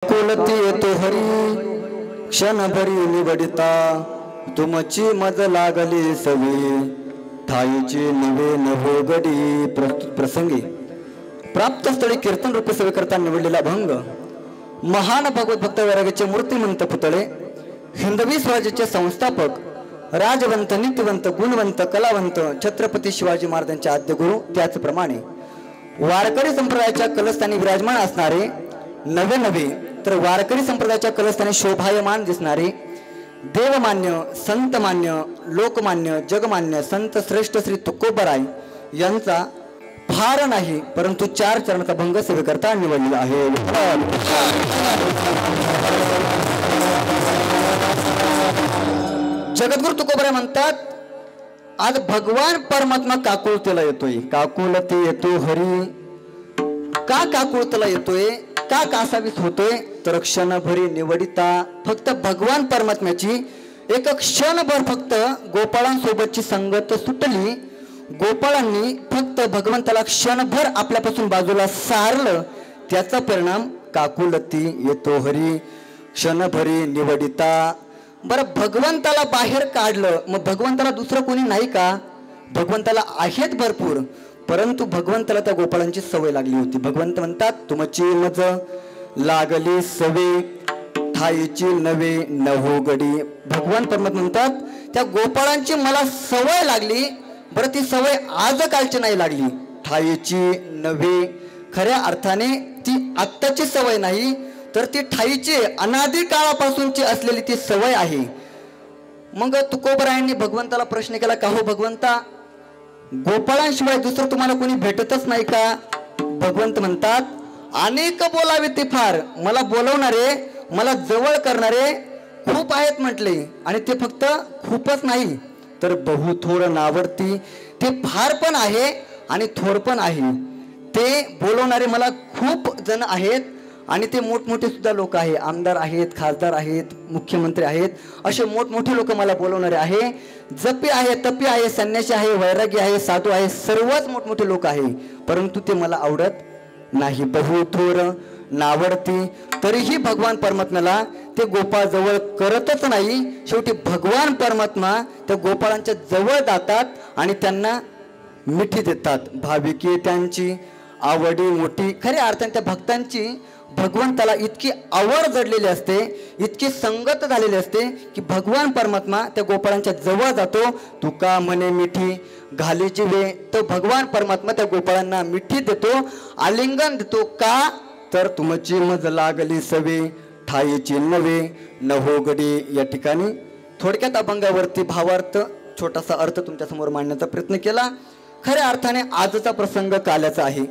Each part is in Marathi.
कुलती येतो हरी क्षणभरी निवडिता तुमची मज लागली सवी ठाईची नवे नभोगडी प्रसंगी प्राप्त स्थळी कीर्तन रूप सेवे करता निवडलेला भंग महान भगवत भक्त वैराग्याचे मूर्तिमंत पुतळे हिंदवी स्वराज्याचे संस्थापक राजवंत नीतिवंत गुणवंत कलावंत छत्रपती शिवाजी महाराजांचे आद्य गुरु त्याचप्रमाणे वारकरी संप्रदायाच्या कलस्थानी विराजमान असणारे नवे नवे तर वारकरी संप्रदायाच्या कलस्थानी शोभायमान दिसणारे देवमान्य संतमान्य लोकमान्य जगमान्य संत श्रेष्ठ श्री तुकोबराय यांचा फार नाही परंतु 4 चरणाचा भंग सेवेकरता निवडलेला आहे। जगद्गुरु तुकोबराय म्हणतात, आज भगवान परमात्मा काकुळतेला येतोय। काकुळते येतो हरी का काकुळतेला येतोय, का कासावीस होतोय, तर क्षणभरी निवडिता फक्त भगवान परमात्म्याची एक क्षणभर फक्त गोपाळांसोबतची संगत सुटली। गोपाळांनी फक्त भगवंताला क्षणभर आपल्यापासून बाजूला सारलं, त्याचा परिणाम काकुलती येतो हरी क्षणभरी निवडिता। बरं, भगवंताला बाहेर काढलं, मग भगवंताला दुसरं कोणी नाही का? भगवंताला आहेत भरपूर, परंतु भगवंताला त्या गोपाळांची सवय लागली होती। भगवंत म्हणतात, तुमची मज लागली सवे ठाईची नवे नभोगडी। भगवान परमात्मा म्हणतात, त्या गोपाळांची मला सवय लागली। बरं, ती सवय आज कालची नाही लागली, ठाईची नवे, खऱ्या अर्थाने ती आत्ताची सवय नाही, तर ती ठाईची अनादी काळापासूनची असलेली ती सवय आहे। मग तुकोबरायांनी भगवंताला प्रश्न केला, का हो भगवंता, गोपाळांशिवाय दुसरं तुम्हाला कोणी भेटतच नाही का? भगवंत म्हणतात, अनेक बोलावे ते फार, मला बोलवणारे मला जवळ करणारे खूप आहेत म्हटले, आणि ते फक्त खूपच नाही तर बहु थोर नावरती, ते फार पण आहे आणि थोर पण आहे। ते बोलवणारे मला खूप जण आहेत आणि ते मोठमोठे सुद्धा लोक आहे, आमदार आहेत, खासदार आहेत, मुख्यमंत्री आहेत, असे मोठमोठे लोक मला बोलवणारे आहे। जपी आहे, तपी आहे, संन्यासी आहे, वैरागी आहे, साधू आहे, सर्वच मोठमोठे लोक आहे, परंतु ते मला आवडत नाही, बहु थोर नावडती। तरीही भगवान परमात्म्याला ते गोपाळ जवळ करतच नाही। शेवटी भगवान परमात्मा त्या गोपाळांच्या जवळ जातात आणि त्यांना मिठी देतात। भाविके त्यांची आवडी मोठी, खऱ्या अर्थाने त्या भक्तांची भगवंताला इतकी आवड जडलेली असते, इतकी संगत झालेली असते की भगवान परमात्मा त्या गोपाळांच्या जवळ जातो। तुका म्हणे मिठी घाली जीवे, तो भगवान परमात्मा त्या गोपाळांना मिठी देतो, आलिंगन देतो। का तर तुमची मज लागली सवे ठाईची नवे नभोगडी। या ठिकाणी थोडक्यात अभंगावरती भावार्थ छोटासा अर्थ तुमच्या समोर मांडण्याचा प्रयत्न केला। खऱ्या अर्थाने आजचा प्रसंग काल्याचा आहे,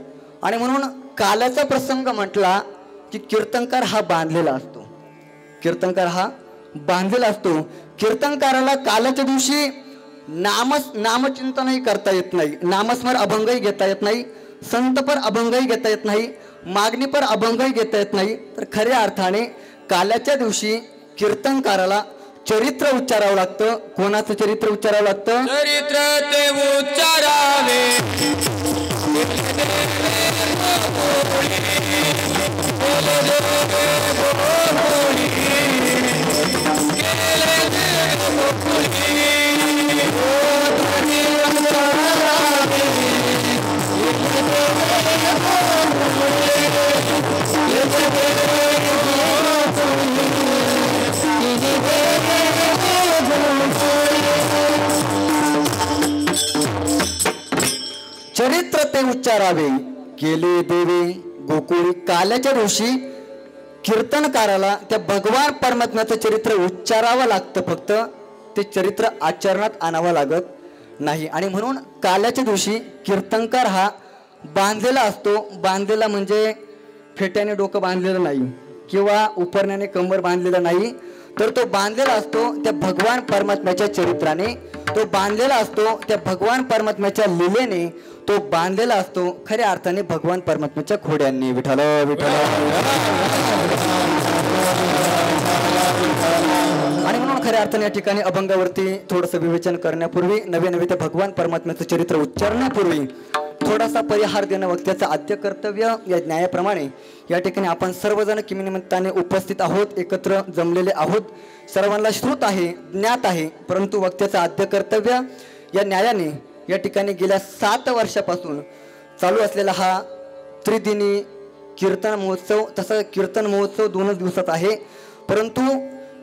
आणि म्हणून काल्याचा प्रसंग म्हटला की कीर्तनकार हा बांधलेला असतो, कीर्तनकार हा बांधलेला असतो। कीर्तनकाराला काल्याच्या दिवशी नामचिंतनही करता येत नाही, नामस्मर अभंगही घेता येत नाही, संतपर अभंगही घेता येत नाही, मागणीपर अभंगही घेता येत नाही। तर खऱ्या अर्थाने काल्याच्या दिवशी कीर्तनकाराला चरित्र उच्चारावं लागतं। कोणाचं चरित्र उच्चारावं लागतं? चरित्र ते उच्चारावे चरित्र ते उच्चारावे केले देवे गोकुळी। काल्याच्या दिवशी कीर्तनकाराला त्या भगवान परमात्म्याचं चरित्र उच्चारावं लागतं, फक्त ते चरित्र आचरणात आणावं लागत नाही। आणि म्हणून काल्याच्या दिवशी कीर्तनकार हा बांधलेला असतो। बांधलेला म्हणजे फेट्याने डोकं बांधलेलं नाही किंवा उपरण्याने कंबर बांधलेला नाही, तर तो बांधलेला असतो त्या भगवान परमात्म्याच्या चरित्राने, तो बांधलेला असतो त्या भगवान परमात्म्याच्या लीलेने, तो बांधलेला असतो खऱ्या अर्थाने भगवान परमात्म्याच्या खोड्यांनी। विठ्ठल विठ्ठल। आणि म्हणून खऱ्या अर्थाने या ठिकाणी अभंगावरती थोडंसं विवेचन करण्यापूर्वी, नवे नवे त्या भगवान परमात्म्याचं चरित्र उच्चारण्यापूर्वी थोडासा परिहार देणं वक्त्याचं आद्य कर्तव्य या न्यायाप्रमाणे या ठिकाणी आपण सर्वजण किमीनिमित्ताने उपस्थित आहोत, एकत्र जमलेले आहोत. सर्वांना श्रुत आहे, ज्ञात आहे, परंतु वक्त्याचं आद्य कर्तव्य या न्यायाने या ठिकाणी गेल्या 7 वर्षापासून चालू असलेला हा त्रिदिनी कीर्तन महोत्सव, तसा कीर्तन महोत्सव 2 दिवसात आहे, परंतु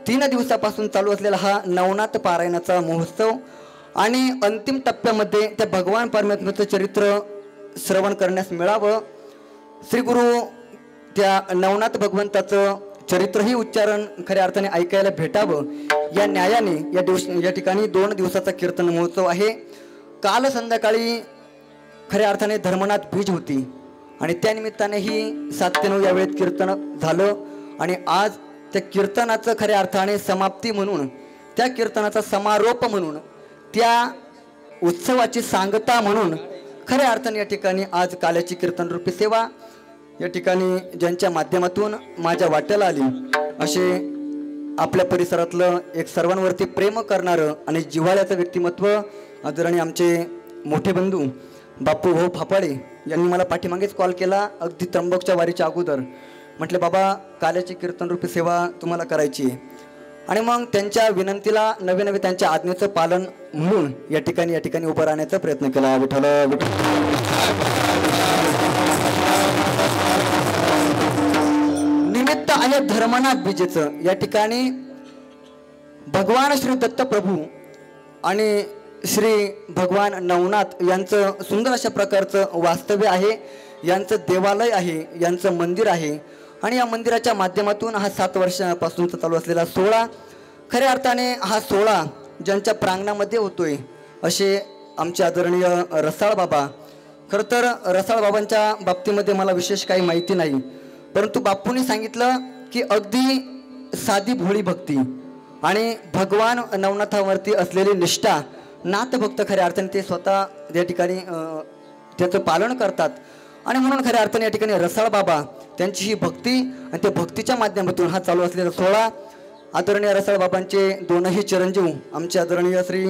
3 दिवसापासून चालू असलेला हा नवनाथ पारायणाचा महोत्सव आणि अंतिम टप्प्यामध्ये त्या भगवान परमात्म्याचं चरित्र श्रवण करण्यास मिळावं. श्री गुरु त्या नवनाथ भगवंताचं चरित्रही उच्चारण खऱ्या अर्थाने ऐकायला भेटावं या न्यायाने या ठिकाणी 2 दिवसाचा कीर्तन महोत्सव आहे. काल संध्याकाळी खऱ्या अर्थाने धर्मनाथ बीज होती आणि त्यानिमित्तानेही 7 ते 9 या वेळेत कीर्तन झालं आणि आज त्या कीर्तनाचं खऱ्या अर्थाने समाप्ती म्हणून, त्या कीर्तनाचा समारोप म्हणून, त्या उत्सवाची सांगता म्हणून खऱ्या अर्थाने या ठिकाणी आज काल्याची कीर्तन रूपी सेवा या ठिकाणी ज्यांच्या माध्यमातून माझ्या वाट्याला आली असे आपल्या परिसरातलं एक सर्वांवरती प्रेम करणारं आणि जिव्हाळ्याचं व्यक्तिमत्व आदरणीय आमचे मोठे बंधू बापू भाऊ फापाडे यांनी मला पाठीमागेच कॉल केला अगदी त्र्यंबकच्या वारीच्या अगोदर. म्हटले बाबा काल्याची कीर्तन रूपी सेवा तुम्हाला करायची आहे आणि मग त्यांच्या विनंतीला नवे त्यांच्या आज्ञेचं पालन म्हणून या ठिकाणी उभं राहण्याचा प्रयत्न केला. विठ्ठल निमित्त आहे धर्मनाथ बीजेचं. या ठिकाणी भगवान श्री दत्त प्रभू आणि श्री भगवान नवनाथ यांचं सुंदर अशा प्रकारचं वास्तव्य आहे, यांचं देवालय आहे, यांचं मंदिर आहे आणि या मंदिराच्या माध्यमातून हा 7 वर्षापासूनचा चालू असलेला सोहळा खऱ्या अर्थाने हा सोहळा ज्यांच्या प्रांगणामध्ये होतोय असे आमचे आदरणीय रसाळ बाबा. खरं तर रसाळ बाबांच्या बाबतीमध्ये मला विशेष काही माहिती नाही, परंतु बापूंनी सांगितलं की अगदी साधी भोळी भक्ती आणि भगवान नवनाथावरती असलेली निष्ठा, नाथभक्त खऱ्या अर्थाने ते स्वतः या ठिकाणी त्याचं पालन करतात आणि म्हणून खऱ्या अर्थाने या ठिकाणी रसाळ बाबा त्यांची ही भक्ती आणि त्या भक्तीच्या माध्यमातून हा चालू असलेला सोहळा आदरणीय रसाळ बाबांचे 2ही चिरंजीव आमचे आदरणीय श्री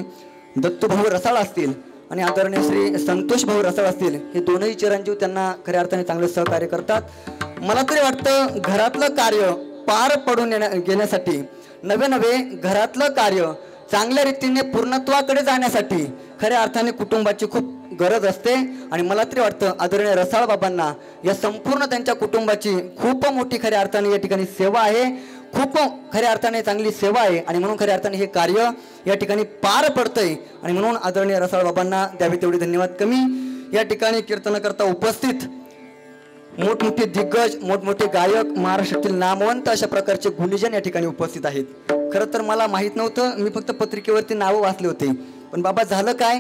दत्तूभाऊ रसाळ असतील आणि आदरणीय श्री संतोष भाऊ रसाळ असतील, हे 2ही चिरंजीव त्यांना खऱ्या अर्थाने चांगले सहकार्य करतात. मला तरी वाटतं घरातलं कार्य पार पडून घेण्यासाठी, नवे घरातलं कार्य चांगल्या रीतीने पूर्णत्वाकडे जाण्यासाठी खऱ्या अर्थाने कुटुंबाची खूप गरज असते आणि मला तरी वाटतं आदरणीय रसाळ बाबांना या संपूर्ण त्यांच्या कुटुंबाची खूप मोठी खऱ्या अर्थाने या ठिकाणी सेवा आहे, खूप खऱ्या अर्थाने चांगली सेवा आहे आणि म्हणून खऱ्या अर्थाने हे कार्य या ठिकाणी पार पडतंय आणि म्हणून आदरणीय रसाळ बाबांना द्यावे तेवढे धन्यवाद कमी. या ठिकाणी कीर्तनकर्ता उपस्थित मोठमोठे दिग्गज, मोठमोठे गायक, महाराष्ट्रातील नामवंत अशा प्रकारचे गुणीजन या ठिकाणी उपस्थित आहेत. खरं तर मला माहीत नव्हतं, मी फक्त पत्रिकेवरती नावं वाचले होते, पण बाबा झालं काय,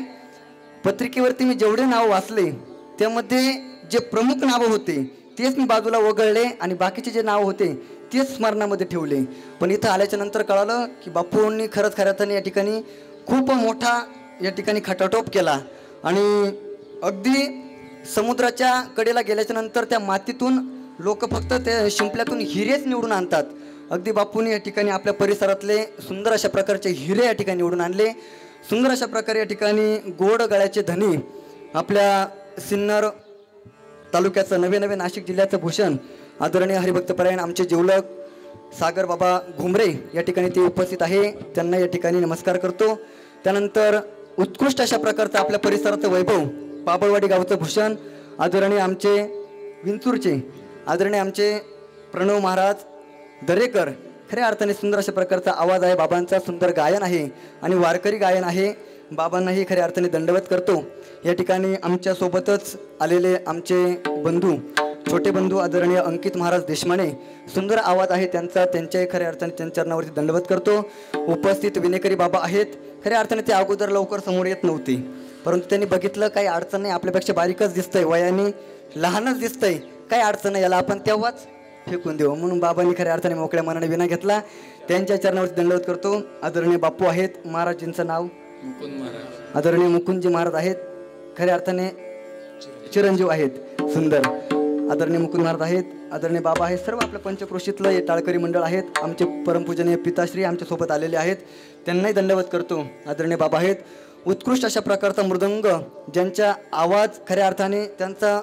पत्रिकेवरती मी जेवढे नावं वाचले त्यामध्ये जे प्रमुख नावं होते तेच मी बाजूला वगळले आणि बाकीचे जे नाव होते तेच स्मरणामध्ये ठेवले. पण इथं आल्याच्या नंतर कळालं की बापूंनी खरंच खऱ्या अर्थाने या ठिकाणी खूप मोठा या ठिकाणी खटाटोप केला आणि अगदी समुद्राच्या कडेला गेल्याच्या नंतर त्या मातीतून लोक फक्त त्या शिंपल्यातून हिरेच निवडून आणतात. अगदी बापूंनी या ठिकाणी आपल्या परिसरातले सुंदर अशा प्रकारचे हिरे या ठिकाणी निवडून आणले. सुंदर अशा प्रकारे या ठिकाणी गोड गळ्याचे धनी आपल्या सिन्नर तालुक्याचं नवे नाशिक जिल्ह्याचं भूषण आदरणीय हरिभक्तपरायण आमचे जिवलग सागर बाबा घुमरे या ठिकाणी ते उपस्थित आहे, त्यांना या ठिकाणी नमस्कार करतो. त्यानंतर उत्कृष्ट अशा प्रकारचं आपल्या परिसराचं वैभव पाबळवाडी गावचं भूषण आदरणीय आमचे विंचूरचे आदरणीय आमचे प्रणव महाराज दरेकर, खऱ्या अर्थाने सुंदर अशा प्रकारचा आवाज आहे बाबांचा, सुंदर गायन आहे आणि वारकरी गायन आहे. बाबांनाही खऱ्या अर्थाने दंडवत करतो. या ठिकाणी आमच्यासोबतच आलेले आमचे बंधू, छोटे बंधू आदरणीय अंकित महाराज देशमाने, सुंदर आवाज आहे त्यांचा, त्यांच्याही खऱ्या अर्थाने त्यांच्या चरणावरती दंडवत करतो. उपस्थित विनेकरी बाबा आहेत, खऱ्या अर्थाने ते अगोदर लवकर समोर येत नव्हते, परंतु त्यांनी बघितलं काही अडचण नाही, आपल्यापेक्षा बारीकच दिसतंय, वयाने लहानच दिसतंय, काही अडचण नाही, याला आपण तेव्हाच फेकून देऊ, म्हणून बाबांनी खऱ्या अर्थाने मोकळ्या मनाने विना घेतला. त्यांच्या चरणावरती दंडवत करतो. आदरणीय बापू आहेत, महाराजींचं नाव आदरणीय मुकुंदजी महाराज आहेत, खऱ्या अर्थाने चिरंजीव आहेत, सुंदर आदरणीय मुकुंद महाराज आहेत, आदरणीय बाबा आहेत, सर्व आपल्या पंचक्रोशीतलं हे टाळकरी मंडळ आहेत, आमचे परमपूजनीय पिताश्री आमच्यासोबत आलेले आहेत, त्यांनाही दंडवत करतो. आदरणीय बाबा आहेत. उत्कृष्ट अशा प्रकारचा मृदंग, ज्यांच्या आवाज खऱ्या अर्थाने त्यांचा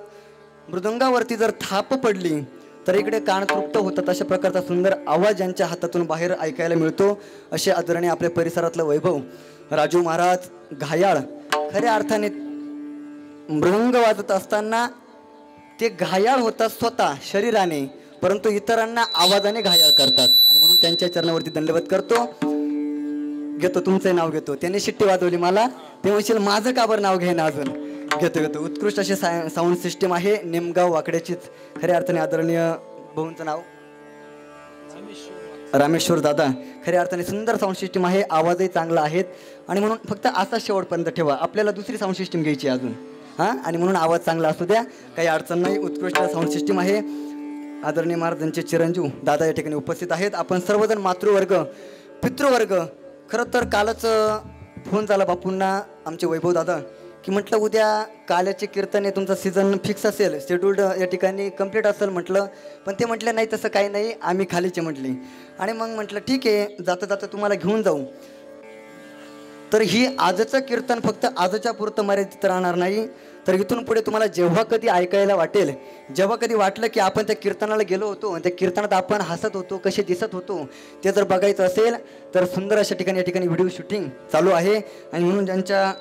मृदंगावरती जर थाप पडली तर इकडे कान तृप्त होतात, अशा प्रकारचा सुंदर आवाज ज्यांच्या हातातून बाहेर ऐकायला मिळतो असे आदरणीय आपल्या परिसरातलं वैभव राजू महाराज घायाळ. खऱ्या अर्थाने मृदंग वाजत असताना ते घायाळ होतात स्वतः शरीराने, परंतु इतरांना आवाजाने घायाळ करतात. आणि म्हणून त्यांच्या चरणावरती दंडवत करतो. घेतो तुमचं नाव घेतो. त्यांनी शिट्टी वाजवली मला, ते म्हणशील माझं का बरं नाव घेणं अजून. घेतो. उत्कृष्ट अशी साऊंड सिस्टीम आहे निमगाव वाकड्याचीच. खऱ्या अर्थाने आदरणीय भाऊंचं नाव रामेश्वर दादा. खऱ्या अर्थाने सुंदर साऊंड सिस्टीम आहे, आवाजही चांगला आहेत. आणि म्हणून फक्त असा शेवटपर्यंत ठेवा, आपल्याला दुसरी साऊंड सिस्टीम घ्यायची अजून. आणि म्हणून आवाज चांगला असू द्या, काही अडचण नाही. उत्कृष्ट साऊंड सिस्टीम आहे. आदरणीय महाराजांचे चिरंजीव दादा या ठिकाणी उपस्थित आहेत. आपण सर्वजण मातृवर्ग पितृवर्ग. खरं तर कालच फोन झाला बापूंना आमचे वैभव दादा की म्हटलं उद्या काल्याचे कीर्तन आहे, तुमचा सीझन फिक्स असेल, शेड्यूल्ड या ठिकाणी कंप्लीट असेल म्हटलं. पण ते म्हटलं नाही तसं काही नाही, आम्ही खालीचे म्हटले. आणि मग म्हटलं ठीक आहे, जाता जाता तुम्हाला घेऊन जाऊ. तर ही आजचं कीर्तन फक्त आजच्या पुरतं मर्यादित राहणार नाही, तर इथून पुढे तुम्हाला जेव्हा कधी ऐकायला वाटेल, जेव्हा कधी वाटलं की आपण त्या कीर्तनाला गेलो होतो, त्या कीर्तनात आपण हसत होतो, कसे दिसत होतो, ते जर बघायचं असेल तर सुंदर अशा ठिकाणी या ठिकाणी व्हिडिओ शूटिंग चालू आहे. आणि म्हणून ज्यांच्या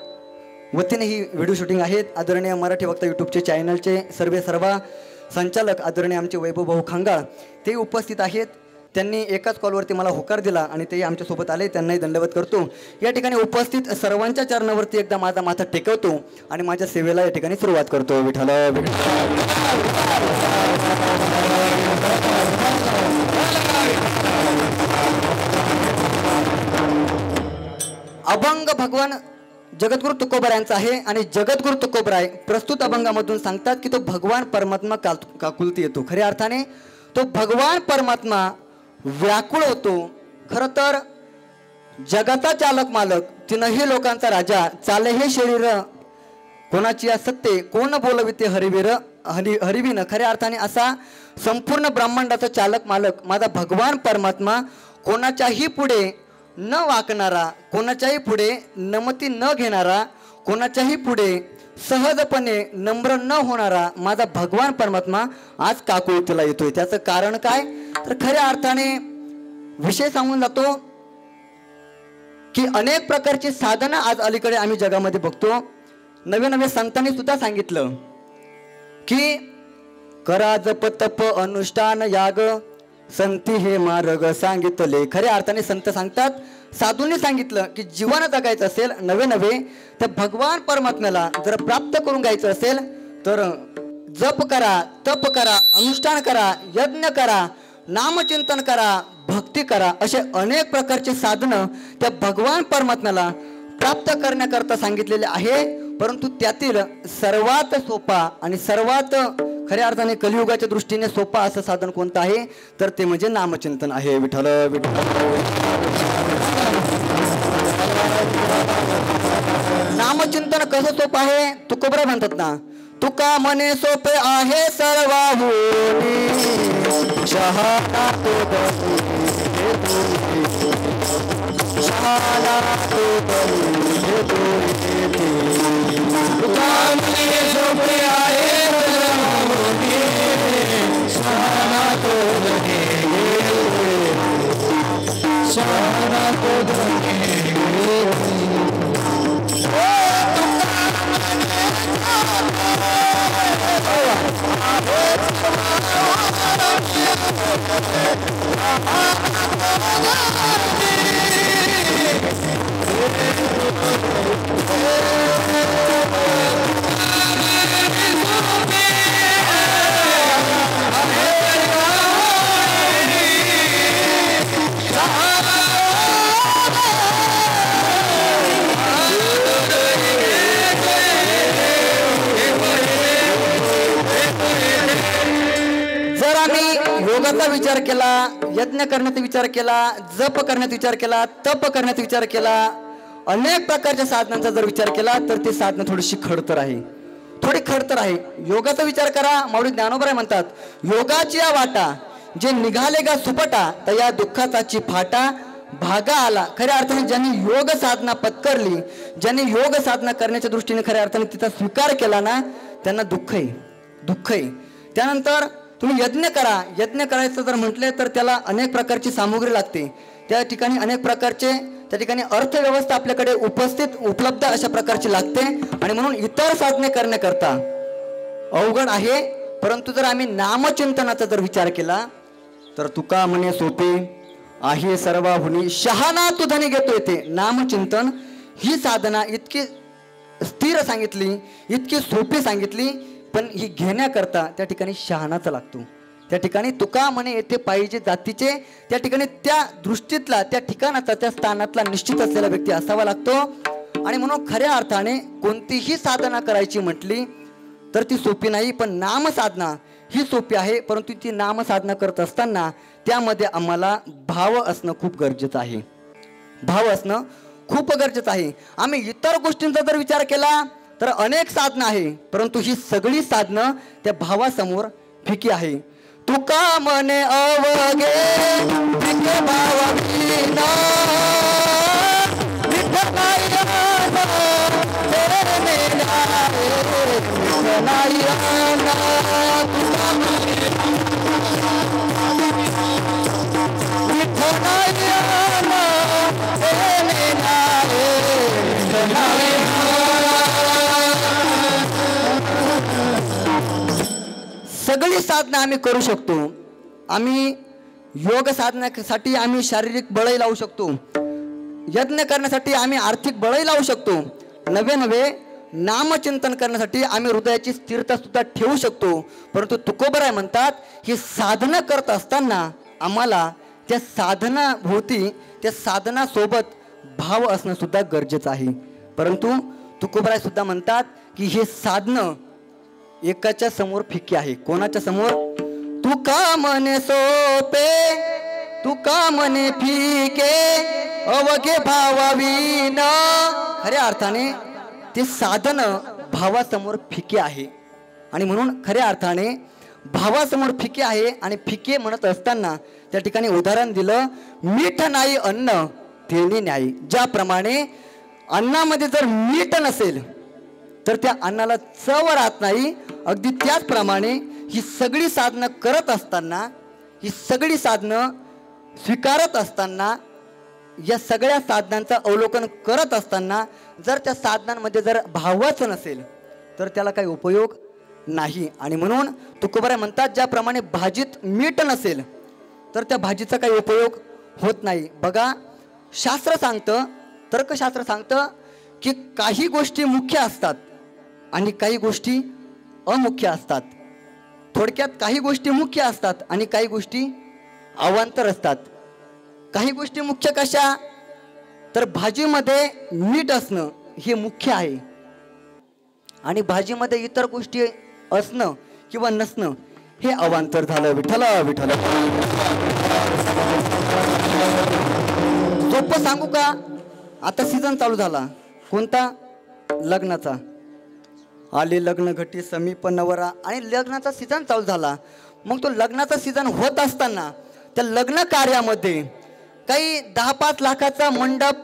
वतीने ही व्हिडिओ शूटिंग आहेत, आदरणीय मराठी वक्ता यूट्यूबचे चॅनलचे सर्व संचालक आदरणीय आमचे वैभव भाऊ खांगाळ ते उपस्थित आहेत. त्यांनी एकाच कॉलवरती मला होकार दिला आणि तेही आमच्यासोबत आले, त्यांनाही दंडवत करतो. या ठिकाणी उपस्थित सर्वांच्या चरणावरती एकदा माझा माथा टेकवतो आणि माझ्या सेवेला या ठिकाणी सुरुवात करतो. विठ्ठल अभंग भगवान जगद्गुरु तुकोबरा यांचा आहे. आणि जगद्गुरु तुकोबराय प्रस्तुत अभंगामधून सांगतात की तो भगवान परमात्मा काकुलती येतो. खऱ्या अर्थाने तो भगवान परमात्मा व्याकुळ होतो. खरं तर जगाचा चालक मालक, तीनही लोकांचा राजा, चाले हे शरीर कोणाची असत्ते, कोण बोलविते हरिवीन. खऱ्या अर्थाने असा संपूर्ण ब्रह्मांडाचा चालक मालक माझा भगवान परमात्मा, कोणाच्याही पुढे न वाकणारा, कोणाच्याही पुढे नमती न घेणारा, कोणाच्याही पुढे सहजपणे नम्र न होणारा माझा भगवान परमात्मा आज काकुळतीला येतोय. त्याचं कारण काय तर खऱ्या अर्थाने विषय सांगून जातो की अनेक प्रकारची साधनं आज अलीकडे आम्ही जगामध्ये बघतो. नवे संतांनी सुद्धा सांगितलं की करा जप तप अनुष्ठान याग संती हे मार्ग सांगितले. खऱ्या अर्थाने संत सांगतात, साधूंनी सांगितलं की जीवन जगायचं असेल नवे तर भगवान परमात्म्याला जर प्राप्त करून घ्यायचं असेल तर जप करा, तप करा, अनुष्ठान करा, यज्ञ करा, नामचिंतन करा, भक्ती करा. असे अनेक प्रकारचे साधनं त्या भगवान परमात्म्याला प्राप्त करण्याकरता सांगितलेले आहे. परंतु त्यातील सर्वात सोपा आणि सर्वात खऱ्या अर्थाने कलियुगाच्या दृष्टीने सोपा असं साधन कोणतं आहे तर ते म्हणजे नामचिंतन आहे. विठ्ठल नामचिंतन कसं सोपं आहे तुकोबरा म्हणतात ना, तुका मने सोपे आहे सर्वाहुनी शहाणा तो बनी शहाणा तो बनी तुका मने सोपे आहे सर्वाहुनी शहाणा तो बनी शहाणा तो बनी योगाचा विचार केला, यज्ञ करण्याचा विचार केला, जप करण्याचा विचार केला, तप करण्याचा विचार केला, अनेक प्रकारच्या साधनांचा जर विचार केला तर ती साधनं थोडीशी खडतर आहे, थोडी खडतर आहे. योगाचा विचार करा, माऊली ज्ञानोबराय म्हणतात, योगाची या वाटा जे निघाले गा सुपटा तया दुःखाचाची फाटा भागा आला. खऱ्या अर्थाने ज्यांनी योग साधना पत्करली, ज्यांनी योग साधना करण्याच्या दृष्टीने खऱ्या अर्थाने तिचा स्वीकार केला ना, त्यांना दुःख आहे, दुःख आहे. त्यानंतर तुम्ही यज्ञ करा. यज्ञ करायचं जर म्हटले तर त्याला अनेक प्रकारची सामुग्री लागते. त्या ठिकाणी अनेक प्रकारचे त्या ठिकाणी अर्थव्यवस्था आपल्याकडे उपलब्ध अशा प्रकारची लागते. आणि म्हणून इतर साधने करण्याकरता अवघड आहे. परंतु जर आम्ही नामचिंतनाचा जर विचार केला तर तुका म्हणे सोपे आहे सर्वाहुनी शहाणा तू धनी घेतोय. ते नामचिंतन ही साधना इतकी स्थिर सांगितली, इतकी सोपी सांगितली, पण ही घेण्याकरता त्या ठिकाणी शहाणाचा लागतो. त्या ठिकाणी तुका म्हणे येथे पाहिजे जातीचे, त्या ठिकाणी त्या दृष्टीतला, त्या ठिकाणाचा, त्या स्थानातला निश्चित असलेला व्यक्ती असावा लागतो. आणि म्हणून खऱ्या अर्थाने कोणतीही साधना करायची म्हटली तर ती सोपी नाही. पण नामसाधना ही सोपी आहे, परंतु ती नामसाधना करत असताना त्यामध्ये आम्हाला भाव असणं खूप गरजेचं आहे. भाव असणं खूप गरजेचं आहे. आम्ही इतर गोष्टींचा जर विचार केला तर अनेक साधनं आहे, परंतु ही सगळी साधनं त्या भावासमोर फिकी आहे. तुका म्हणे अवघे फिके भावविना सगळी साधना आम्ही करू शकतो. आम्ही योग साधण्यासाठी आम्ही शारीरिक बळही लावू शकतो, यज्ञ करण्यासाठी आम्ही आर्थिक बळही लावू शकतो, नवे नामचिंतन करण्यासाठी आम्ही हृदयाची स्थिरता सुद्धा ठेवू शकतो. परंतु तुकोबराय म्हणतात ही साधना करत असताना आम्हाला त्या साधनाभोवती, त्या साधनासोबत भाव असणं सुद्धा गरजेचं आहे. परंतु तुकोबराय सुद्धा म्हणतात की हे साधनं एकाच्या समोर फिकी आहे. कोणाच्या समोर? तुका म्हणे सोपे तुका म्हणे फिके अवघे भावाविन. खऱ्या अर्थाने ते साधन भावासमोर फिके आहे. आणि म्हणून खऱ्या अर्थाने भावासमोर फिके आहे. आणि फिके म्हणत असताना त्या ठिकाणी उदाहरण दिलं, मीठ नाही अन्न तेने न्याय. ज्याप्रमाणे अन्नामध्ये जर मीठ नसेल तर त्या अन्नाला चव राहत नाही, अगदी त्याचप्रमाणे ही सगळी साधनं करत असताना, ही सगळी साधनं स्वीकारत असताना, या सगळ्या साधनांचं अवलोकन करत असताना जर त्या साधनांमध्ये जर भावच नसेल तर त्याला काही उपयोग नाही. आणि म्हणून तुकोबराय म्हणतात ज्याप्रमाणे भाजीत मीठ नसेल तर त्या भाजीचा काही उपयोग होत नाही. बघा, शास्त्र सांगतं, तर्कशास्त्र सांगतं की काही गोष्टी मुख्य असतात आणि काही गोष्टी अमुख्य असतात. थोडक्यात काही गोष्टी मुख्य असतात आणि काही गोष्टी अवांतर असतात. काही गोष्टी मुख्य कशा? तर भाजीमध्ये मीठ असणं हे मुख्य आहे आणि भाजीमध्ये इतर गोष्टी असणं किंवा नसणं हे अवांतर झालं. विठ्ठल विठ्ठल. सोपं सांगू का? आता सीझन चालू झाला. कोणता? लग्नाचा. आले लग्न घटी समीप नवरा आणि लग्नाचा सीझन चालू झाला. मग तो लग्नाचा सीझन होत असताना त्या लग्न कार्यामध्ये काही 10-5 लाखाचा मंडप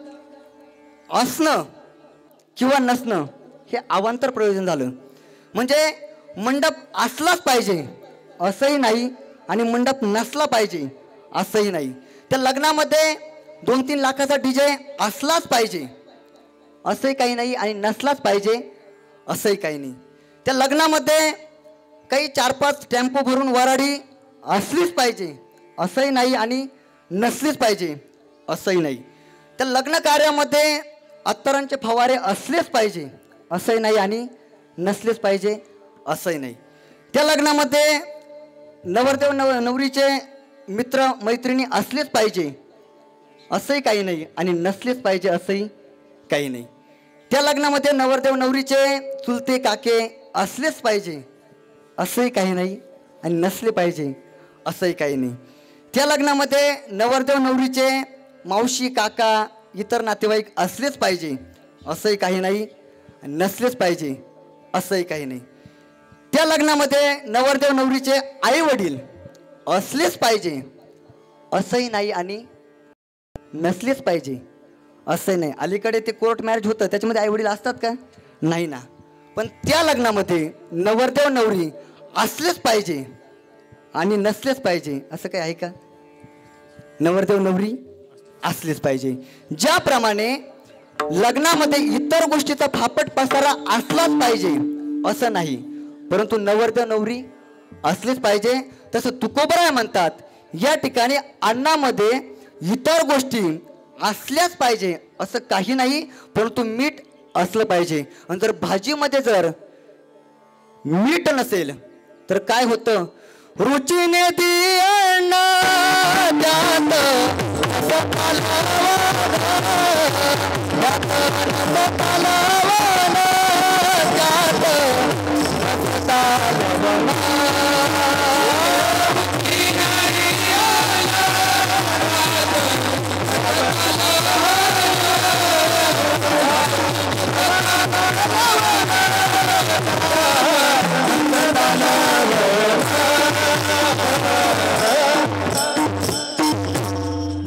असणं किंवा नसणं हे अवांतर प्रयोजन झालं. म्हणजे मंडप असलाच पाहिजे असंही नाही आणि मंडप नसला पाहिजे असंही नाही. त्या लग्नामध्ये 2-3 लाखाचा डीजे असलाच पाहिजे असंही काही नाही आणि नसलाच पाहिजे असंही काही नाही. त्या लग्नामध्ये काही 4-5 टेम्पो भरून वराडी असलीच पाहिजे असंही नाही आणि नसलीच पाहिजे असंही नाही. त्या लग्न कार्यामध्ये अत्तरांचे फवारे असलेच पाहिजे असंही नाही आणि नसलेच पाहिजे असंही नाही. त्या लग्नामध्ये नवरदेव नवरीचे मित्र मैत्रिणी असलेच पाहिजे असंही काही नाही आणि नसलेच पाहिजे असंही काही नाही. त्या लग्नामध्ये नवरदेव नवरीचे चुलते काके असलेच पाहिजे असंही काही नाही आणि नसले पाहिजे असंही काही नाही. त्या लग्नामध्ये नवरदेव नवरीचे मावशी काका इतर नातेवाईक असलेच पाहिजे असंही काही नाही आणि नसलेच पाहिजे असंही काही नाही. त्या लग्नामध्ये नवरदेव नवरीचे आई वडील असलेच पाहिजे असंही नाही आणि नसलीच पाहिजे असं नाही. अलीकडे ते कोर्ट मॅरेज होतं त्याच्यामध्ये आईवडील असतात का? नाही ना. पण त्या लग्नामध्ये नवरदेव नवरी असलेच पाहिजे आणि नसलेच पाहिजे असं काही आहे का? नवरदेव नवरी असलेच पाहिजे. ज्याप्रमाणे लग्नामध्ये इतर गोष्टीचा फापट पसारा असलाच पाहिजे असं नाही, परंतु नवरदेव नवरी असलीच पाहिजे. तसं तुकोबराय म्हणतात या ठिकाणी अन्नामध्ये इतर गोष्टी असल्याच पाहिजे असं काही नाही, परंतु मीठ असलं पाहिजे. आणि जर भाजीमध्ये जर मीठ नसेल तर काय होतं? रुचीने ती अण्णा त्यात रस पालावना, त्यात रस पालावना.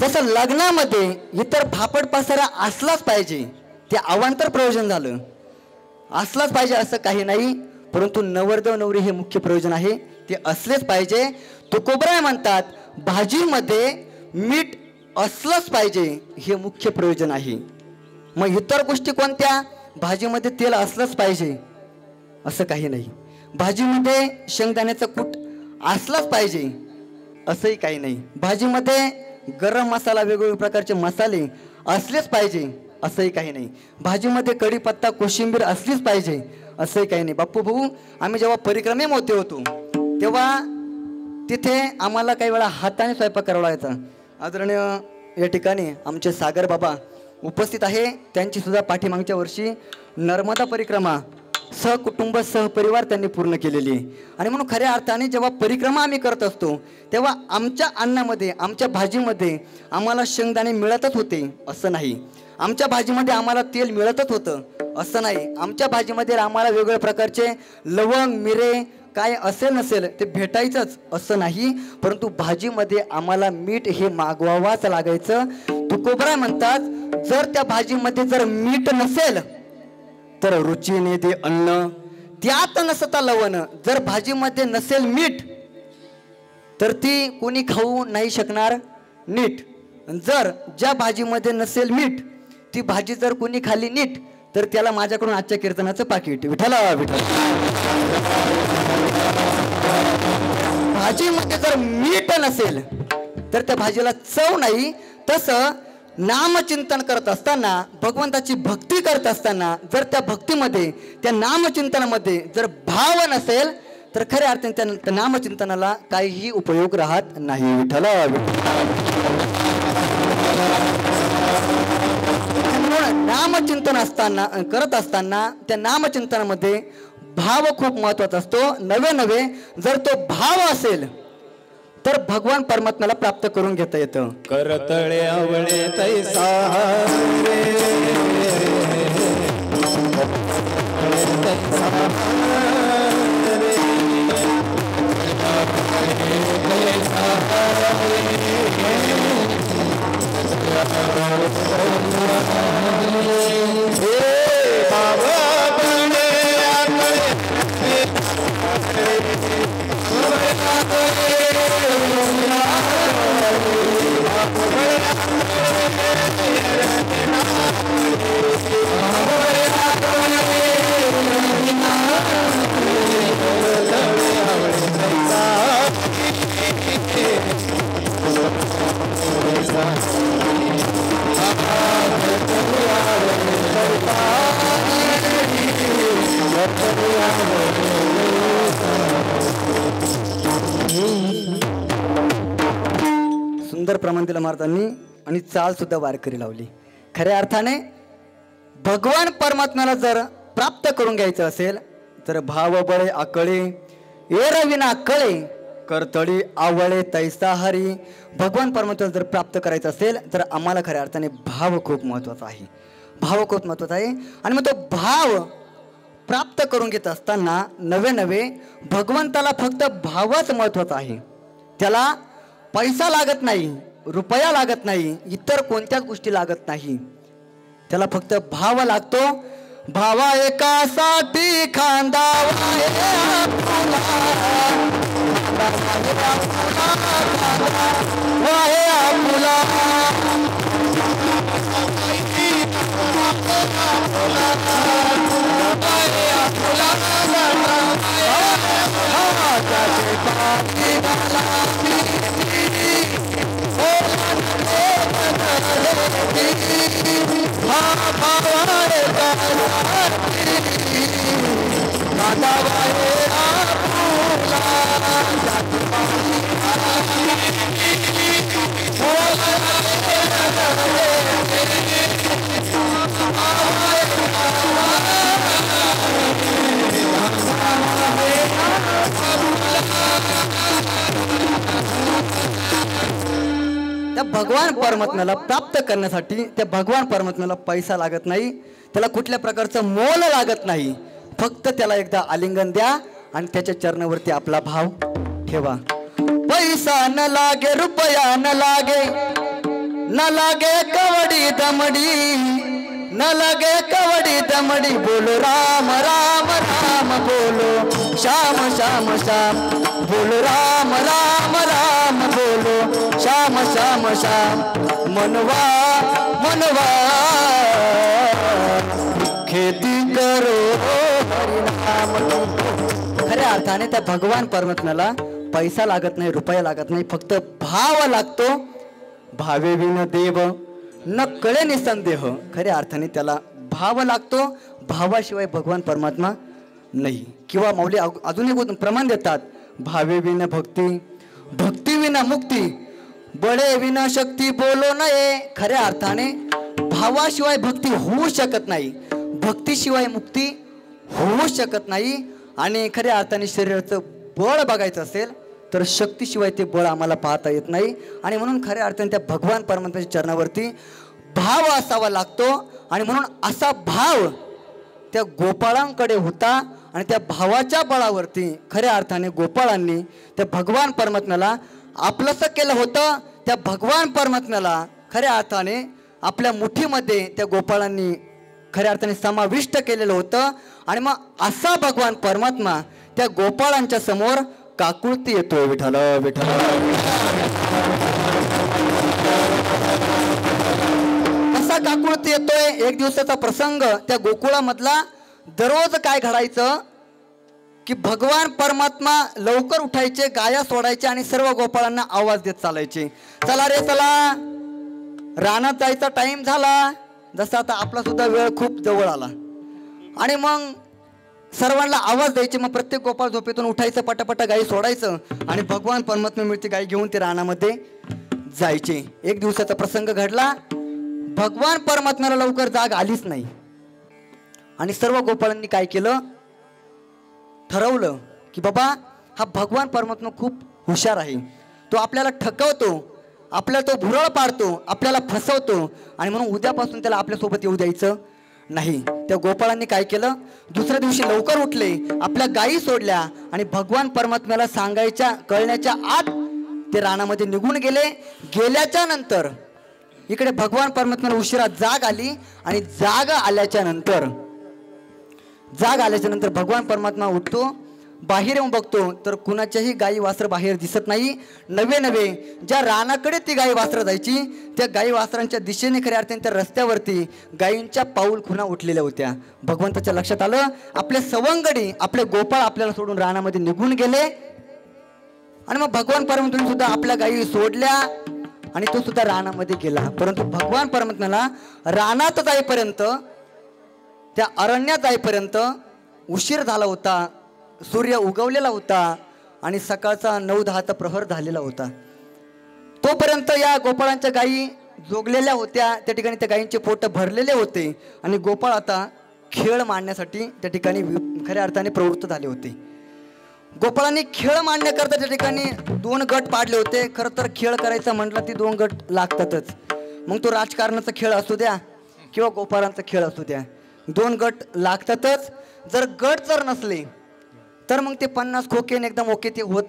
जसं लग्नामध्ये इतर फापड पसारा असलाच पाहिजे, ते अवांतर प्रयोजन झालं, असलाच पाहिजे असं काही नाही, परंतु नवरदेव नवरी हे मुख्य प्रयोजन आहे, ते असलेच पाहिजे. तुकोबराय म्हणतात भाजीमध्ये मीठ असलंच पाहिजे हे मुख्य प्रयोजन आहे. मग इतर गोष्टी कोणत्या? भाजीमध्ये तेल असलंच पाहिजे असं काही नाही, भाजीमध्ये शेंगदाण्याचं कूट असलाच पाहिजे असंही काही नाही, भाजीमध्ये गरम मसाला वेगवेगळ्या प्रकारचे मसाले असलेच पाहिजे असंही काही नाही, भाजीमध्ये कढीपत्ता कोशिंबीर असलीच पाहिजे असंही काही नाही. बाप्पू भाऊ, आम्ही जेव्हा परिक्रमेमध्ये होतो तेव्हा तिथे आम्हाला काही वेळा हाताने स्वयंपाक करावा लागायचा. आदरणीय या ठिकाणी आमचे सागर बाबा उपस्थित आहे, त्यांची सुद्धा पाठीमागच्या वर्षी नर्मदा परिक्रमा सहकुटुंब सहपरिवार त्यांनी पूर्ण केलेली आहे. आणि म्हणून खऱ्या अर्थाने जेव्हा परिक्रमा आम्ही करत असतो तेव्हा आमच्या अन्नामध्ये आमच्या भाजीमध्ये आम्हाला शेंगदाणे मिळतच होते असं नाही, आमच्या भाजीमध्ये आम्हाला तेल मिळतच होतं असं नाही, आमच्या भाजीमध्ये आम्हाला वेगवेगळ्या प्रकारचे लवंग मिरे काय असेल नसेल ते भेटायचंच असं नाही, परंतु भाजीमध्ये आम्हाला मीठ हे मागवावाच लागायचं. तुकोबराय म्हणतात जर त्या भाजीमध्ये जर मीठ नसेल तर रुचीने ते अन्न त्यात नसता लवण. जर भाजीमध्ये नसेल मीठ तर ती कोणी खाऊ नाही शकणार नीट. जर ज्या भाजीमध्ये नसेल मीठ ती भाजी जर कोणी खाल्ली नीट तर त्याला माझ्याकडून आजच्या कीर्तनाचं पाकिट. विठ्ठला विठ्ठल. भाजीमध्ये जर मीठ नसेल तर त्या भाजीला चव नाही. तसं नामचिंतन करत असताना भगवंताची भक्ती करत असताना जर त्या भक्तीमध्ये त्या नामचिंतनामध्ये जर भाव नसेल तर खऱ्या अर्थाने त्या नामचिंतनाला काहीही उपयोग राहत नाही. विठ्ठल. नामचिंतन असताना करत असताना त्या नामचिंतनामध्ये भाव खूप महत्वाचा असतो. नवे जर तो भाव असेल तर भगवान परमात्म्याला प्राप्त करून घेता येतं. करतळे आवळे तैसा सुंदर प्रमाण दिलं महाराजांनी आणि चाल सुद्धा वारकरी लावली. खऱ्या अर्थाने भगवान परमात्म्याला जर प्राप्त करून घ्यायचं असेल तर भाव बळे आकळे एरविना कळे करतळी आवळे तैसा हरी. भगवान परमात्म्याला जर प्राप्त करायचं असेल तर आम्हाला खऱ्या अर्थाने भाव खूप महत्वाचा आहे. भाव खूप महत्वाचा आहे. आणि मग तो भाव प्राप्त करून घेत असताना नवे भगवंताला फक्त भावच महत्वाचा आहे. त्याला पैसा लागत नाही, रुपया लागत नाही, इतर कोणत्याच गोष्टी लागत नाही. त्याला फक्त भाव लागतो. भावा एकासाठी खांदावा हे आपुला, वाहे आपुला. त्या भगवान परमात्म्याला प्राप्त करण्यासाठी त्या भगवान परमात्म्याला पैसा लागत नाही, त्याला कुठल्या प्रकारचं मोल लागत नाही. फक्त त्याला एकदा आलिंगन द्या आणि त्याच्या चरणावरती आपला भाव ठेवा. पैसा न लागे, रुपया न लागे, न लागे कवडी दमडी, न लगे कवडी दमडी. बोलो राम राम राम, बोलो श्याम श्याम श्याम, बोलो राम राम राम, बोलो श्याम श्याम श्याम. मनवा मनवा खेती करो हरिनाम. खऱ्या अर्थाने त्या भगवान परमात्म्याला पैसा लागत नाही, रुपया लागत नाही, फक्त भाव लागतो. भावे विन देव न कळे निसंदेह. खऱ्या अर्थाने त्याला भाव लागतो. भावाशिवाय भगवान परमात्मा नाही. किंवा माऊली अजून एक प्रमाण देतात, भावे विन भक्ती, भक्ती विना मुक्ती, बळे विना शक्ती बोलो नये. खऱ्या अर्थाने भावाशिवाय भक्ती होऊ शकत नाही, भक्तीशिवाय मुक्ती होऊ शकत नाही. आणि खऱ्या अर्थाने शरीराचं बळ बघायचं असेल तर शक्तीशिवाय ते बळ आम्हाला पाहता येत नाही. आणि म्हणून खऱ्या अर्थाने त्या भगवान परमात्म्याच्या चरणावरती भाव असावा लागतो. आणि म्हणून असा भाव त्या गोपाळांकडे होता. आणि त्या भावाच्या बळावरती खऱ्या अर्थाने गोपाळांनी त्या भगवान परमात्म्याला आपलंसं केलं होतं. त्या भगवान परमात्म्याला खऱ्या अर्थाने आपल्या मुठीमध्ये त्या गोपाळांनी खऱ्या अर्थाने समाविष्ट केलेलं होतं. आणि मग असा भगवान परमात्मा त्या गोपाळांच्या समोर काकुळती येतोय. विठ्ठल विठ्ठल. कसा काकुळती येतोय? एक दिवसाचा प्रसंग त्या गोकुळामधला. दररोज काय घडायचं की भगवान परमात्मा लवकर उठायचे, गाया सोडायचे आणि सर्व गोपाळांना आवाज देत चालायचे, चला रे चला, रानात जायचा टाइम झाला. जसा आता आपला सुद्धा वेळ खूप जवळ आला. आणि मग सर्वांना आवाज द्यायचे. मग प्रत्येक गोपाळ झोपेतून उठायचं, पटापटा गाई सोडायचं आणि भगवान परमात्मा मिळते गाई घेऊन ते रानामध्ये जायचे. एक दिवसाचा प्रसंग घडला. भगवान परमात्म्याला लवकर जाग आलीच नाही. आणि सर्व गोपाळांनी काय केलं, ठरवलं की बाबा हा भगवान परमात्मा खूप हुशार आहे, तो आपल्याला ठकवतो, आपल्याला तो भुरळ पाडतो, आपल्याला फसवतो. आणि म्हणून उद्यापासून त्याला आपल्यासोबत येऊ द्यायचं नाही. त्या गोपाळांनी काय केलं, दुसऱ्या दिवशी लवकर उठले, आपल्या गायी सोडल्या आणि भगवान परमात्म्याला सांगायच्या कळण्याच्या आत ते रानामध्ये निघून गेले. गेल्याच्या नंतर इकडे भगवान परमात्म्याला उशिरा जाग आली. आणि जाग आल्याच्या नंतर भगवान परमात्मा उठतो, बाहेर येऊन बघतो तर कुणाच्याही गायी वासरं बाहेर दिसत नाही. नवे ज्या रानाकडे ती गायी वासरं जायची त्या गायी वासरांच्या दिशेने खऱ्या अर्थाने त्या रस्त्यावरती गायींच्या पाऊल खुणा उठलेल्या होत्या. भगवंताच्या लक्षात आलं, आपले सवंगडी, आपले गोपाळ आपल्याला सोडून रानामध्ये निघून गेले. आणि मग भगवान परमात्म्याने सुद्धा आपल्या गायी सोडल्या आणि तो सुद्धा रानामध्ये गेला. परंतु भगवान परमात्म्याला रानात जाईपर्यंत, त्या अरण्यात जाईपर्यंत उशीर झाला होता. सूर्य उगवलेला होता आणि सकाळचा 9-10चा प्रहर झालेला होता. तोपर्यंत या गोपाळांच्या गायी जोगलेल्या होत्या. त्या ठिकाणी त्या गायींचे पोट भरलेले होते आणि गोपाळ आता खेळ मांडण्यासाठी त्या ठिकाणी खऱ्या अर्थाने प्रवृत्त झाले होते. गोपाळांनी खेळ मांडण्याकरता त्या ठिकाणी 2 गट पाडले होते. खरं तर खेळ करायचा म्हटलं ती 2 गट लागतातच. मग तो राजकारणाचा खेळ असू द्या किंवा गोपाळांचा खेळ असू द्या, 2 गट लागतातच. जर गट नसले तर मग ते 50 खोके एकदम ओके ते होत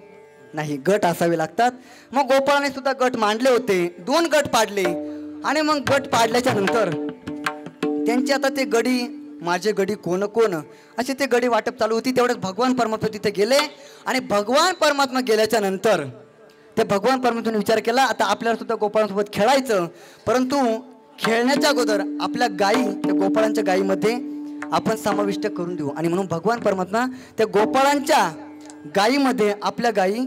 नाही, गट असावे लागतात. मग गोपाळाने सुद्धा गट मांडले होते, 2 गट पाडले. आणि मग गट पाडल्याच्या नंतर त्यांची आता ते गडी, माझे गडी कोण कोण असे ते गडी वाटप चालू होती. तेवढ्यात भगवान परमात्मा तिथे गेले. आणि भगवान परमात्मा गेल्याच्या नंतर ते भगवान परमात्म्याने विचार केला, आता आपल्याला सुद्धा गोपाळांसोबत खेळायचं, परंतु खेळण्याच्या अगोदर आपल्या गायी त्या गोपाळांच्या गायीमध्ये आपण समाविष्ट करून देऊ. आणि म्हणून भगवान परमात्मा त्या गोपाळांच्या गायीमध्ये आपल्या गायी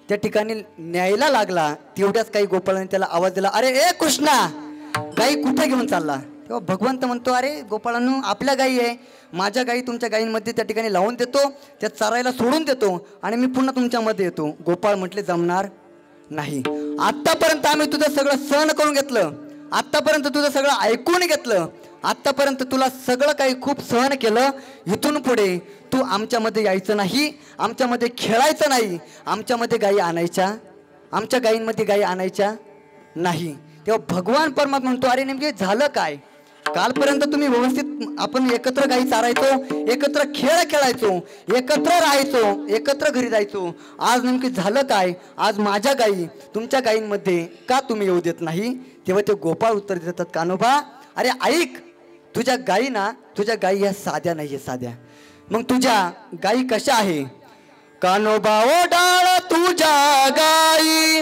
त्या ठिकाणी न्यायला लागला. तेवढ्याच काही गोपाळांनी त्याला आवाज दिला, अरे ए कृष्णा, गायी कुठे घेऊन चालला? तेव्हा भगवंत म्हणतो, अरे गोपाळांनो, आपल्या गायी आहे, माझ्या गायी तुमच्या गायींमध्ये त्या ठिकाणी लावून देतो, त्या चरायला सोडून देतो आणि मी पुन्हा तुमच्यामध्ये येतो. गोपाळ म्हटले, जमणार नाही. आत्तापर्यंत आम्ही तुझं सगळं सहन करून घेतलं, आत्तापर्यंत तुझं सगळं ऐकून घेतलं, आत्तापर्यंत तुला सगळं काही खूप सहन केलं. इथून पुढे तू आमच्यामध्ये यायचं नाही, आमच्यामध्ये खेळायचं नाही, आमच्यामध्ये गायी आणायच्या, आमच्या गायींमध्ये गायी आणायच्या नाही. तेव्हा भगवान परमात्मा म्हणतो, अरे नेमके झालं काय? कालपर्यंत तुम्ही व्यवस्थित आपण एकत्र गायी चारायचो, एकत्र खेळ खेळायचो, एकत्र राहायचो, एकत्र घरी जायचो. आज नेमके झालं काय? आज माझ्या गायी तुमच्या गायींमध्ये का तुम्ही येऊ देत नाही? तेव्हा ते गोपाळ उत्तर देतात, कान्होबा, अरे ऐक, तुझ्या गायी ना, तुझ्या गायी ह्या साध्या नाहीये, साध्या. मग तुझ्या गायी कशा आहे? कान्होबा ओढाळ तुझ्या गायी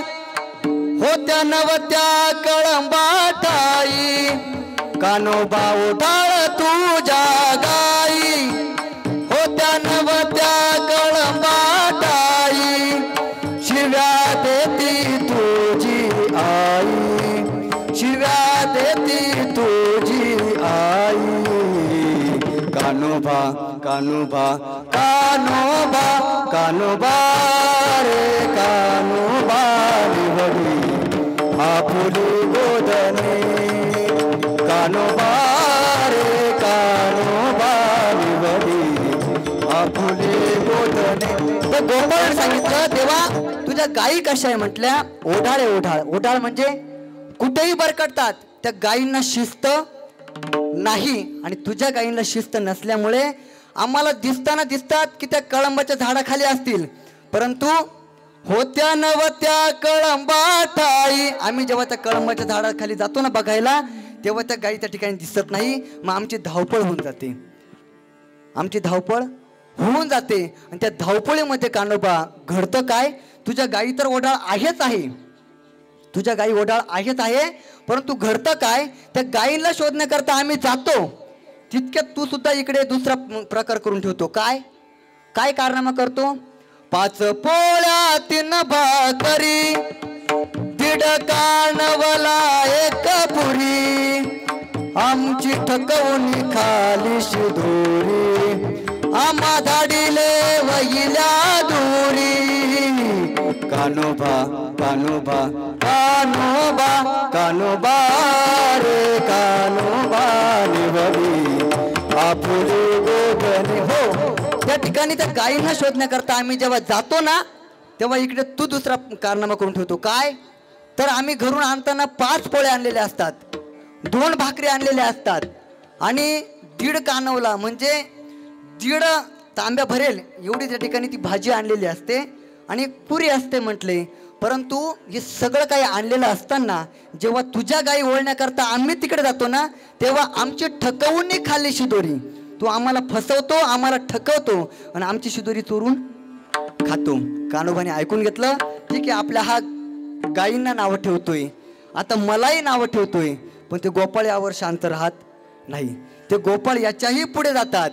होत्या नवत्या कळंबाठाई. कान्होबा ओढाळ तुझ्या गायी होत्या नवत्या कळंबाठाई. शिव्या देती तुझी आई, शिव्या देती तुझी आई. कान्होबा कान्होबा कान्होबा कान्होबा रे कान्होबा निवडी आपुली गोदने. कान्होबा रे कान्होबा निवडी आपुली गोदने. तर गोपाळाने सांगितलं, देवा तुझ्या गायी कशा आहे? म्हटल्या, ओढाळ आहे, ओढाळ. ओढाळ म्हणजे कुठेही बरकटतात, त्या गायींना शिस्त नाही. आणि तुझ्या गायींना शिस्त नसल्यामुळे आम्हाला दिसतात की त्या कळंबाच्या झाडाखाली असतील, परंतु होत्या नवत्या कळंबाठाई. आम्ही जेव्हा त्या कळंबाच्या झाडाखाली जातो ना बघायला, तेव्हा त्या गायी त्या ठिकाणी दिसत नाही. मग आमची धावपळ होऊन जाते, आमची धावपळ होऊन जाते. आणि त्या धावपळीमध्ये कान्होबा घडतं काय? तुझ्या गायी तर ओढाळ आहेच आहे, तुझ्या गायी ओढाळ आहेच आहे, परंतु घडतं काय? त्या गायीला शोधण्याकरता आम्ही जातो, तितक्यात तू सुद्धा इकडे दुसरा प्रकार करून ठेवतो. काय काय कारनामा करतो? 5 पोळ्या 3 भाकरी, 1.5 कानवला 1 पुरी, आमची ठकवणी खाली शिदोरी, आम्हा धाडीले वहिल्या दुरी. कान्होबा कान्होबा कान्होबा कान्होबा रे कान्होबा निवडी आपुली गोदने. हो, त्या ठिकाणी त्या गायींना शोधण्याकरता आम्ही जेव्हा जातो ना, तेव्हा इकडे तू दुसरा कारनामा करून ठेवतो. काय? तर आम्ही घरून आणताना 5 पोळ्या आणलेल्या असतात, 2 भाकरी आणलेल्या असतात आणि 1.5 कानवला म्हणजे 1.5 तांब्या भरेल एवढी त्या ठिकाणी ती भाजी आणलेली असते आणि पुरी असते म्हटले. परंतु हे सगळं काही आणलेलं असताना जेव्हा तुझ्या गायी ओळण्याकरता आम्ही तिकडे जातो ना, तेव्हा आमची ठकवून खाल्ली शिदोरी. तू आम्हाला फसवतो, आम्हाला ठकवतो आणि आमची शिदोरी चोरून खातो. कान्होबाने ऐकून घेतलं, ठीक आहे, आपल्या हा गायींना नावं ठेवतोय, आता मलाही नावं ठेवतोय. पण ते गोपाळ यावर शांत राहत नाही. ते गोपाळ याच्याही पुढे जातात.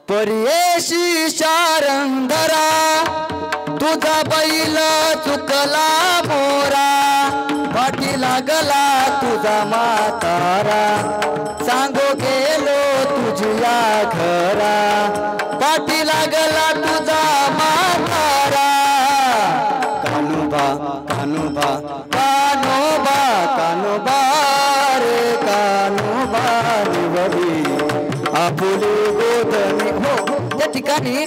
पर्येशी शारंधरा तुझा बैल चुकला मोरा, पाठी लागला तुझा म्हातारा, सांगो गेलो तुझ्या घरा, पाठी लागला तुझा म्हातारा. कान्होबा कान्होबा कान्होबा कान्होबा रे कान्होबा निवडी आपुली गोदने. हो, त्या ठिकाणी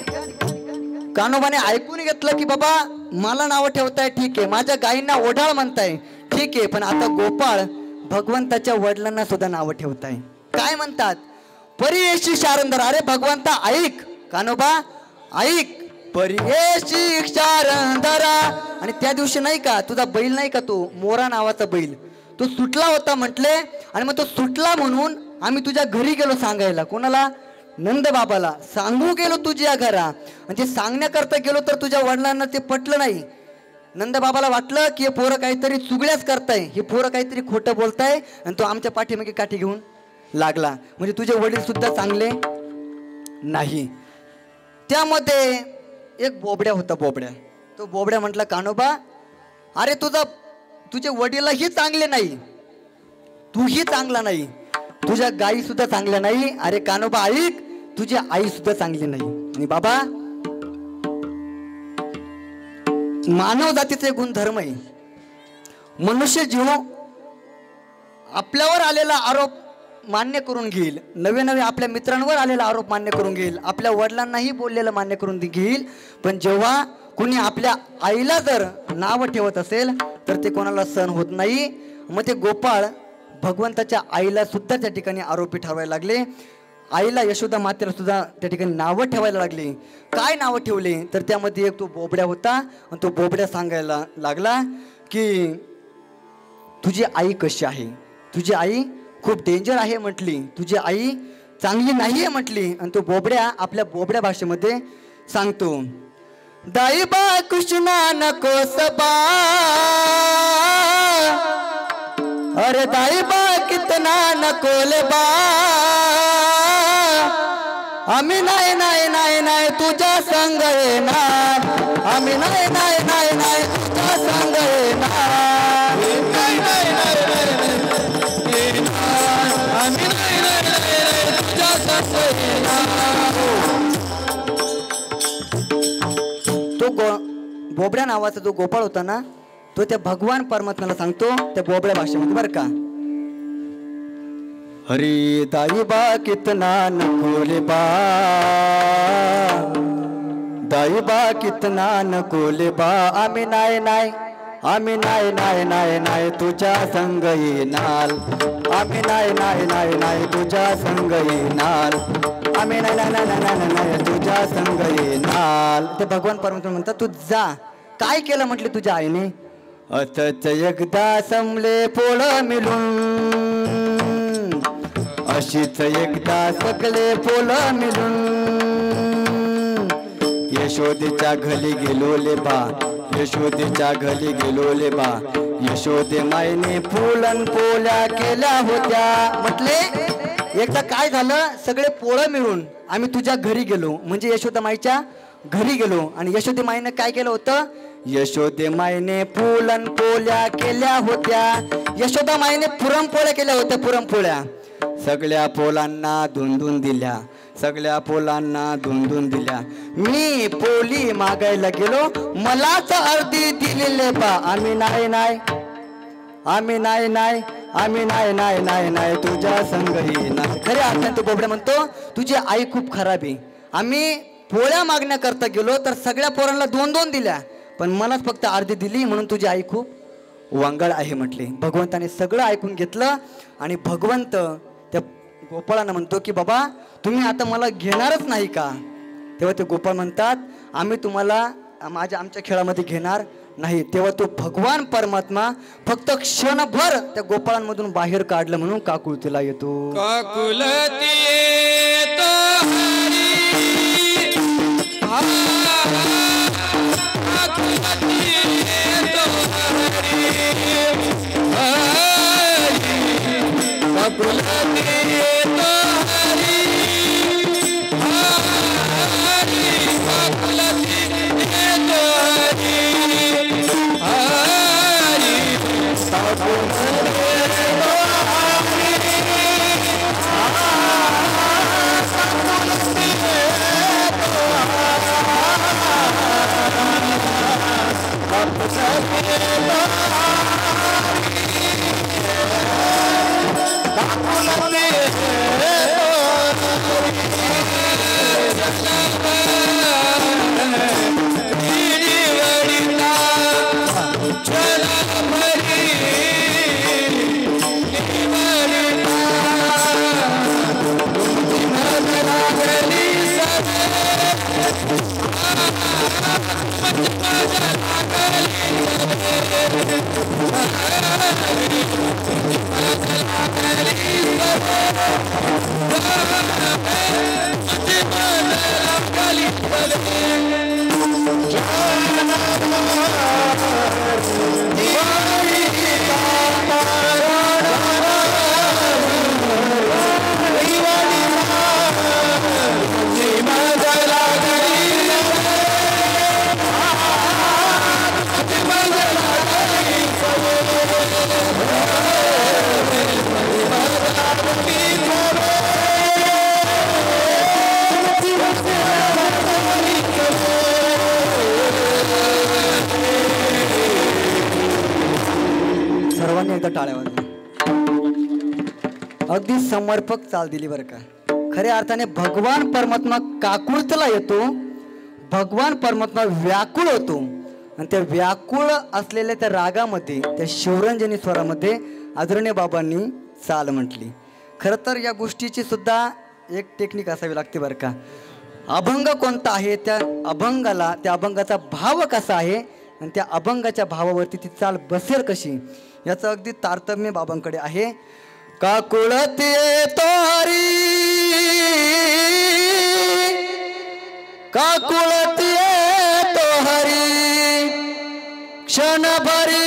कान्होबाने ऐकून घेतलं की बाबा मला नावं ठेवताय, ठीक आहे, माझ्या गायींना ओढाळ म्हणताय, ठीक आहे, पण आता गोपाळ भगवंताच्या वडिलांना सुद्धा नावं ठेवताय. काय म्हणतात? परियेशी शारंधर. अरे भगवंता ऐक, कान्होबा ऐक, परियेशी क्षारंधरा. आणि त्या दिवशी नाही का तुझा बैल नाही का तो मोरा नावाचा बैल तो सुटला होता म्हटले. आणि मग तो सुटला म्हणून आम्ही तुझ्या घरी गेलो सांगायला. कोणाला? नंद बाबाला सांगू गेलो तुझ्या घरा. आणि ते सांगण्याकरता गेलो तर तुझ्या वडिलांना ते पटलं नाही. नंद बाबाला वाटलं की हे पोरं काहीतरी चुगल्याच करताय, हे पोरं काहीतरी खोटं बोलताय. आणि तो आमच्या पाठीमागे काठी घेऊन लागला. म्हणजे तुझे वडील सुद्धा चांगले नाही. त्यामध्ये एक बोबड्या होता. बोबड्या तो बोबड्या म्हटला कान्होबा अरे तुझे वडीलही चांगले नाही, तूही चांगला नाही, तुझ्या गाई सुद्धा चांगल्या नाही. अरे कान्होबा ऐक, तुझी आई सुद्धा चांगली नाही. आणि बाबा मानव जातीचे गुणधर्म आहे. मनुष्य जीव आपल्यावर आलेला आरोप मान्य करून घेईल, नवे नवे आपल्या मित्रांवर आलेला आरोप मान्य करून घेईल, आपल्या वडिलांनाही बोललेलं मान्य करून घेईल. पण जेव्हा कुणी आपल्या आईला जर नाव ठेवत असेल तर ते कोणाला सहन होत नाही. मग ते गोपाळ भगवंताच्या आईला सुद्धा त्या ठिकाणी आरोपी ठरवायला लागले. आईला यशोदा मातेला सुद्धा त्या ठिकाणी नावं ठेवायला लागली. काय नावं ठेवले तर त्यामध्ये एक तो बोबड्या होता. आणि तो बोबड्या सांगायला लागला की तुझी आई कशी आहे, तुझी आई खूप डेंजर आहे म्हटली, तुझी आई चांगली नाही आहे म्हटली. आणि तो बोबड्या आपल्या बोबड्या भाषेमध्ये सांगतो दाईबा कृष्णा नको सबा, अरे दाईबा कितना नकोले बा, आम्ही नाही नाही नाही नाही तुझ्या संग येणार, आम्ही नाही नाही नाही नाही तुझ्या संग येणार, आम्ही नाही नाही नाही तुझ्या संग येणार. तो बोबड्या नावाचा जो गोपाळ होता ना तो त्या भगवान परमात्म्याला सांगतो त्या बोबड्या भाषेमध्ये बरं का. हरी दाईबा कितना नकोले बा, दाईबा कितना नकोले बा, आम्ही नाही नाही आम्ही नाही नाही नाही नाही तुझ्या संग येणार, आम्ही नाही नाही नाही नाही तुझ्या संग येणार, आम्ही नाही नाही नाही नाही नाही तुझ्या संग येणार. ते भगवान परमात्मा म्हणतात तू जा. काय केलं म्हटले तुझ्या आईने? असच एकदा समले पोळ मिळून, अशीच एकदा सगळे पोळ मिळून, यशोदेच्या घरी गेलोले बा, यशोदेच्या घरी गेलोले बा, यशोदे माईने फुलन पोल्या केल्या होत्या. म्हटले एकदा काय झालं सगळे पोळं मिळून आम्ही तुझ्या घरी गेलो, म्हणजे यशोदा माईच्या घरी गेलो. आणि यशोदे माईने काय केलं होतं? यशोदे माईने फुलन पोल्या केल्या होत्या. यशोदा माईने पुरणपोळ्या केल्या होत्या. पुरणपोळ्या सगळ्या पोलांना धुंदून दिल्या, सगळ्या पोलांना धुंदून दिल्या. मी पोली मागायला गेलो मलाच अर्धी दिलेले बा, आम्ही नाही नाही आम्ही नाही नाही आम्ही नाही नाही नाही नाही तुझ्या संग येणार. खऱ्या अर्थाने तो बोबड्या म्हणतो तुझी आई खूप खराब आहे. आम्ही पोळ्या मागण्याकरता गेलो तर सगळ्या पोरांना दोन दोन दिल्या पण मलाच फक्त अर्धी दिली म्हणून तुझी आई खूप वांगळ आहे म्हटले. भगवंताने सगळं ऐकून घेतलं आणि भगवंत त्या गोपाळांना म्हणतो की बाबा तुम्ही आता मला घेणारच नाही का? तेव्हा ते गोपाळ म्हणतात आम्ही तुम्हाला आमच्या खेळामध्ये घेणार नाही. तेव्हा तो भगवान परमात्मा फक्त क्षणभर त्या गोपाळांमधून बाहेर काढलं म्हणून काकुळतीला येतो. काकुलती येतो सर्वांनी एकदा टाळ्या वाजवा. अगदी समर्पक चाल दिली बरं का. खऱ्या अर्थाने भगवान परमात्मा काकुळतला येतो, भगवान परमात्मा व्याकुळ होतो आणि त्या व्याकुळ असलेल्या त्या रागामध्ये, त्या शिवरंजनी स्वरामध्ये आदरणीय बाबांनी चाल म्हटली. खरं तर या गोष्टीची सुद्धा एक टेक्निक असावी लागते बरं का. अभंग कोणता आहे, त्या अभंगाला, त्या अभंगाचा भाव कसा आहे आणि त्या अभंगाच्या भावावरती ती चाल बसेल कशी, याचं अगदी तारतम्य बाबांकडे आहे. काकुळत येतो हरी, काकुळत येतो हरी, क्षणभरी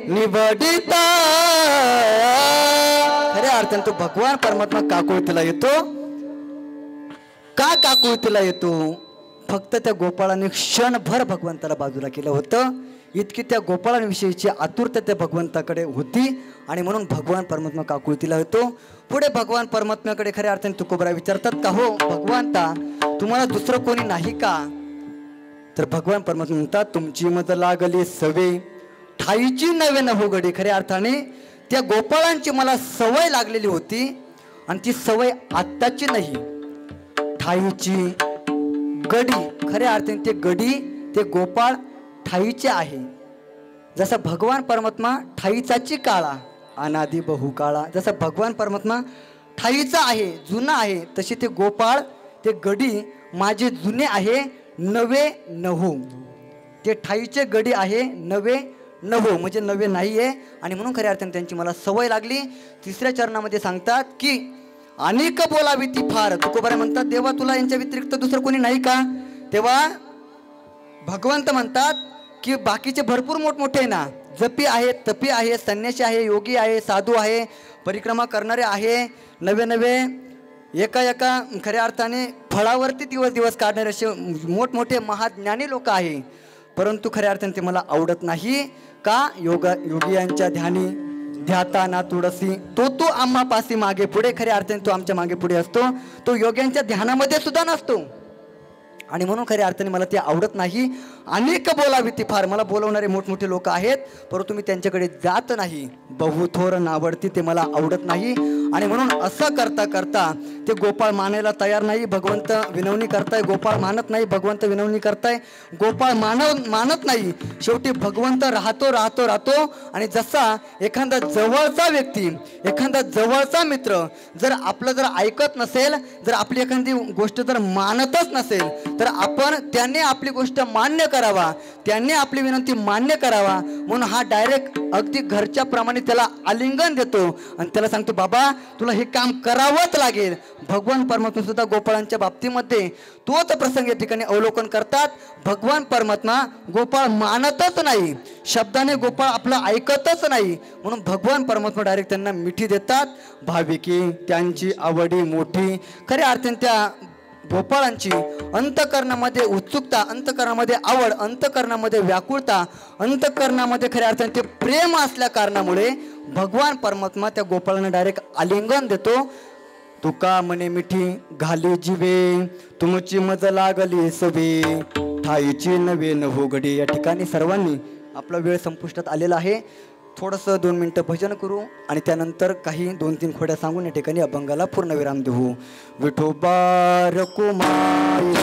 निवडिता. खऱ्या अर्थाने तो भगवान परमात्मा काकुळतीला येतो. का काकुळतीला येतो? फक्त त्या गोपाळाने क्षणभर भगवंताला बाजूला केलं होतं, इतकी त्या गोपाळांविषयीची आतुरता त्या भगवंताकडे होती आणि म्हणून भगवान परमात्मा काकुळतीला होतो. पुढे भगवान परमात्म्याकडे खऱ्या अर्थाने तुकोबरा विचारतात का हो भगवंता, तुम्हाला दुसरं कोणी नाही का? तर भगवान परमात्मा म्हणतात, तुमची मत लागली सवे ठाईची नवे नभोगडी. खऱ्या अर्थाने त्या गोपाळांची मला सवय लागलेली होती आणि ती सवय आत्ताची नाही. ठाईची गडी, खऱ्या अर्थाने ते गडी, ते गोपाळ ठाईचे आहे. जसा भगवान परमात्मा ठाईचाची काळा अनादी बहुकाळा, जसा भगवान परमात्मा ठाईचा आहे, जुना आहे, तसे ते गोपाळ, ते गडी माझे जुने आहे, नवे नहो. ते ठाईचे गडी आहे, नवे नहो म्हणजे नवे नाही आहे आणि म्हणून खऱ्या अर्थाने त्यांची मला सवय लागली. तिसऱ्या चरणामध्ये सांगतात की अनेक बोलावी ती फार. तुकोबारा म्हणतात, देवा तुला यांच्या व्यतिरिक्त दुसरं कोणी नाही का? तेव्हा भगवंत म्हणतात की बाकीचे भरपूर मोठमोठे ना, जपी आहे, तपी आहे, संन्यासी आहे, योगी आहे, साधू आहे, परिक्रमा करणारे आहे, नवे नवे एका एका खऱ्या अर्थाने फळावरती दिवस दिवस काढणारे असे मोठमोठे महाज्ञानी लोक आहे. परंतु खऱ्या अर्थाने ते मला आवडत नाही का? योगी यांच्या ध्यानी ध्याता ना तुळसी, तो आम्हा पासी मागे पुढे. खऱ्या अर्थाने तो आमच्या मागे पुढे असतो, तो योग्यांच्या ध्यानामध्ये सुद्धा नसतो आणि म्हणून खऱ्या अर्थाने मला ते आवडत नाही. अनेक बोलावी ती फार, मला बोलवणारे मोठमोठे लोक आहेत परंतु मी त्यांच्याकडे जात नाही. बहुथोर नावडती, ते मला आवडत नाही आणि म्हणून असं करता करता ते गोपाळ मानायला तयार नाही. भगवंत विनवणी करताय, गोपाळ मानत नाही. भगवंत विनवणी करताय, गोपाळ मानत नाही. शेवटी भगवंत राहतो आणि जसा एखादा जवळचा व्यक्ती, एखादा जवळचा मित्र जर आपलं जर ऐकत नसेल, जर आपली एखादी गोष्ट जर मानतच नसेल, तर आपण त्यांनी आपली गोष्ट मान्य करावा, त्यांनी आपली विनंती मान्य करावा. म्हणून हा डायरेक्ट अगदी घरच्या प्रमाणे त्याला आलिंगन देतो आणि त्याला सांगतो, बाबा तुला हे काम करावंच लागेल. भगवान परमात्मा सुद्धा गोपाळांच्या बाबतीमध्ये तोच प्रसंग या ठिकाणी अवलोकन करतात. भगवान परमात्मा गोपाळ मानतच नाही, शब्दाने गोपाळ आपलं ऐकतच नाही, म्हणून भगवान परमात्मा डायरेक्ट त्यांना मिठी देतात. भाविकी त्यांची आवडी मोठी. खऱ्या अर्थाने त्या गोपाळांची अंतकरणामध्ये उत्सुकता, अंतकरणामध्ये आवड, अंतकरणामध्ये व्याकुळता, अंतकरणामध्ये खऱ्या अर्थाने ते प्रेम असल्या कारणामुळे भगवान परमात्मा त्या गोपाळांना डायरेक्ट आलिंगन देतो. तुका मने मिठी घाली जिवे, तुमची मज लागली सवे ठाईची नवे नभोगडी. या ठिकाणी सर्वांनी आपला वेळ संपुष्टात आलेला आहे. थोडंसं 2 मिनटं भजन करू आणि त्यानंतर काही 2-3 खोड्या सांगून या ठिकाणी अभंगाला पूर्णविराम देऊ. विठोबा रकुमाई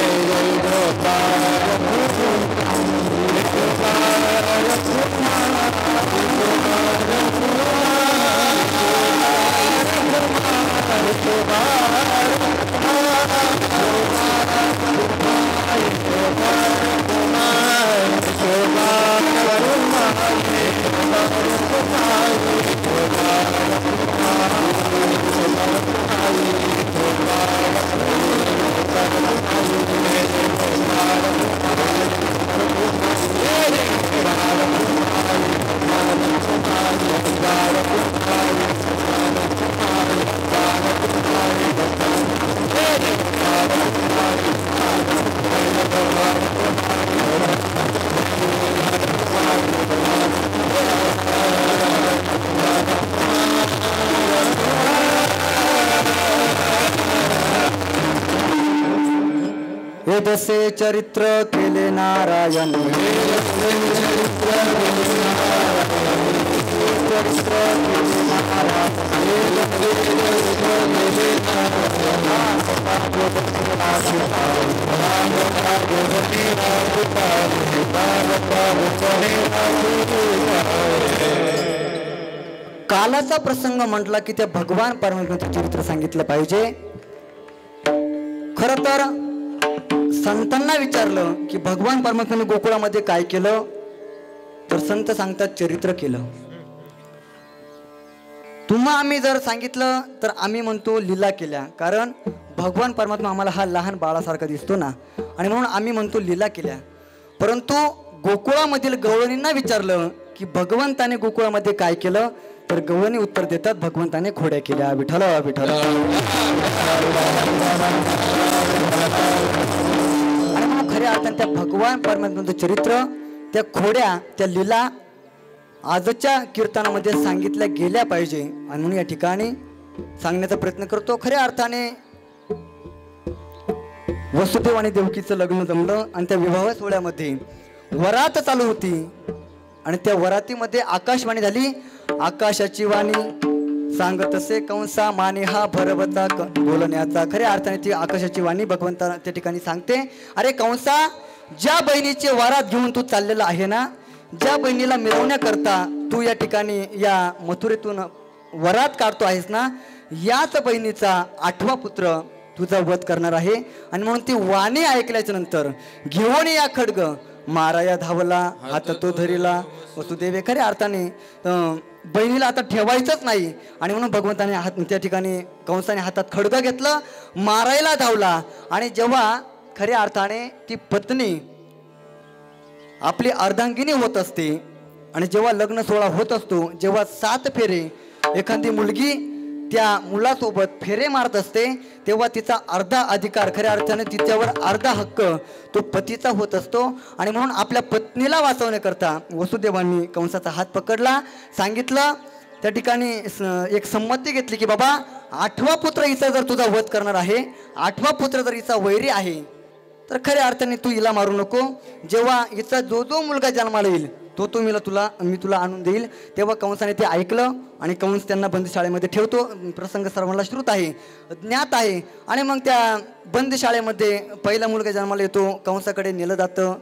वेदसे चरित्र केले नारायण कालाचा प्रसंग म्हटला की त्या भगवान परमात्म्याचं चरित्र सांगितलं पाहिजे. खर तर संतांना विचारलं की भगवान परमात्म्याने गोकुळामध्ये काय केलं, तर संत सांगतात चरित्र केलं. तुम्हा आम्ही जर सांगितलं तर आम्ही म्हणतो लीला केल्या, कारण भगवान परमात्मा आम्हाला हा लहान बाळासारखा दिसतो ना, आणि म्हणून आम्ही म्हणतो लीला केल्या. परंतु गोकुळामधील गवळणींना विचारलं की भगवंताने गोकुळामध्ये काय केलं, तर गवळणी उत्तर देतात भगवंताने खोड्या केल्या. विठ्ठल विठ्ठल. आणि म्हणून खऱ्या अर्थाने त्या भगवान परमात्म्याचं चरित्र, त्या खोड्या, त्या लीला आजच्या कीर्तनामध्ये सांगितल्या गेल्या पाहिजे. आणि म्हणून या ठिकाणी सांगण्याचा प्रयत्न करतो. खऱ्या अर्थाने वसुदेव आणि देवकीचं लग्न जमलं आणि त्या विवाह सोहळ्यामध्ये वरात चालू होती आणि त्या वरातीमध्ये आकाशवाणी झाली. आकाशाची वाणी सांगत असे कंसा माने हा भरवता बोलण्याचा. खऱ्या अर्थाने ती आकाशाची वाणी भगवंता त्या ठिकाणी सांगते, अरे कंसा, ज्या बहिणीचे वरात घेऊन तू चाललेला आहे ना, ज्या बहिणीला मिरवण्याकरता तू या ठिकाणी या मथुरेतून वरात काढतो आहेस ना, याच बहिणीचा 8वा पुत्र तुझा वध करणार आहे. आणि म्हणून ती वाणी ऐकल्याच्या नंतर घेऊन या खड्ग माराया धावला, हात तो धरिला वसुदेवे. खऱ्या अर्थाने बहिणीला आता ठेवायचंच नाही. आणि म्हणून भगवंताने त्या ठिकाणी कंसाने हातात खड्ग घेतलं, मारायला धावला. आणि जेव्हा खऱ्या अर्थाने ती पत्नी आपली अर्धांगिनी होत असते आणि जेव्हा लग्न सोहळा होत असतो, जेव्हा 7 फेरे एखादी मुलगी त्या मुलासोबत फेरे मारत असते, तेव्हा तिचा अर्धा अधिकार, खऱ्या अर्थाने तिच्यावर अर्धा हक्क तो पतीचा होत असतो. आणि म्हणून आपल्या पत्नीला वाचवण्याकरता वसुदेवांनी कंसाचा हात पकडला, सांगितलं, त्या ठिकाणी एक संमती घेतली की बाबा 8वा पुत्र हिचा जर तुझा वध करणार आहे, 8वा पुत्र जर हिचा वैरी आहे, तर खऱ्या अर्थाने तू हिला मारू नको. जेव्हा हिचा जो मुलगा जन्माला येईल तो मी तुला आणून देईल. तेव्हा कंसाने ते ऐकलं आणि कंस त्यांना बंदीशाळेमध्ये ठेवतो. प्रसंग सर्वांना श्रुत आहे, ज्ञात आहे. आणि मग त्या बंदीशाळेमध्ये पहिला मुलगा जन्माला येतो, कंसाकडे नेलं जातं.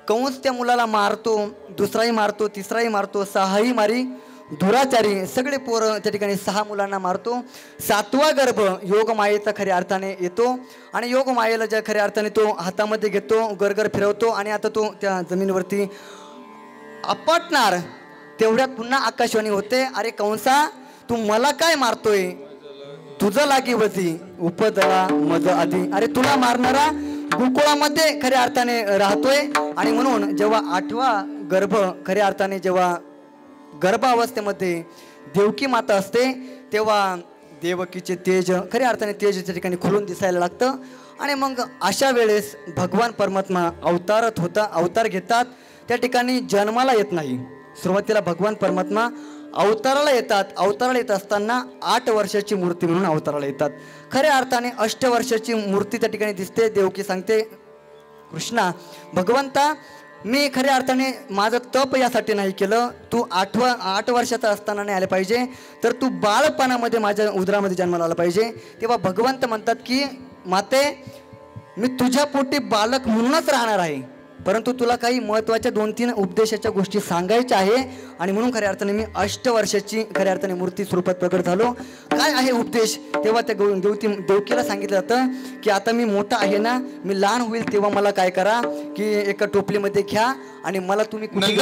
कंस त्या मुलाला मारतो, दुसराही मारतो, तिसराही मारतो, 6ही मारी दुराचारी सगळे पोरं त्या ठिकाणी 6 मुलांना मारतो. 7वा गर्भ योगमायेचा खऱ्या अर्थाने येतो आणि योगमायेला ज्या खऱ्या अर्थाने तो हातामध्ये घेतो, गरगर फिरवतो आणि आता तो त्या जमिनीवरती आपटणार. तेवढ्यात पुन्हा आकाशवाणी होते, अरे कंसा, तू मला काय मारतोय, तुझं लागी वजी उपदळा मज आधी. अरे तुला मारणारा गोकुळामध्ये खऱ्या अर्थाने राहतोय. आणि म्हणून जेव्हा 8वा गर्भ खऱ्या अर्थाने जेव्हा गर्भावस्थेमध्ये देवकी माता असते, तेव्हा देवकीचे तेज खऱ्या अर्थाने तेजच्या ठिकाणी खुलून दिसायला लागतं. आणि मग अशा वेळेस भगवान परमात्मा अवतार घेतात. त्या ठिकाणी जन्माला येत नाही. सुरुवातीला भगवान परमात्मा अवताराला येतात. अवताराला येत असताना 8 वर्षाची मूर्ती म्हणून अवताराला येतात. खऱ्या अर्थाने 8 वर्षाची मूर्ती त्या ठिकाणी दिसते. देवकी सांगते, कृष्णा, भगवंता, मी खऱ्या अर्थाने माझं तप यासाठी नाही केलं, तू 8 वर्षाचा असताना नाही आले पाहिजे, तर तू बाळपणामध्ये माझ्या उदरामध्ये जन्माला आला पाहिजे. तेव्हा भगवंत म्हणतात की माते, मी तुझ्या पोटी बालक म्हणूनच राहणार आहे, परंतु तुला काही महत्त्वाच्या 2-3 उपदेशाच्या गोष्टी सांगायच्या आहे. आणि म्हणून खऱ्या अर्थाने मी 8 वर्षाची खऱ्या अर्थाने मूर्ती स्वरूपात प्रकट झालो. काय आहे उपदेश? तेव्हा त्या देवकीला सांगितलं जातं की आता मी मोठा आहे ना, मी लहान होईल तेव्हा मला काय करा की एका टोपलीमध्ये घ्या आणि मला तुम्ही कुठे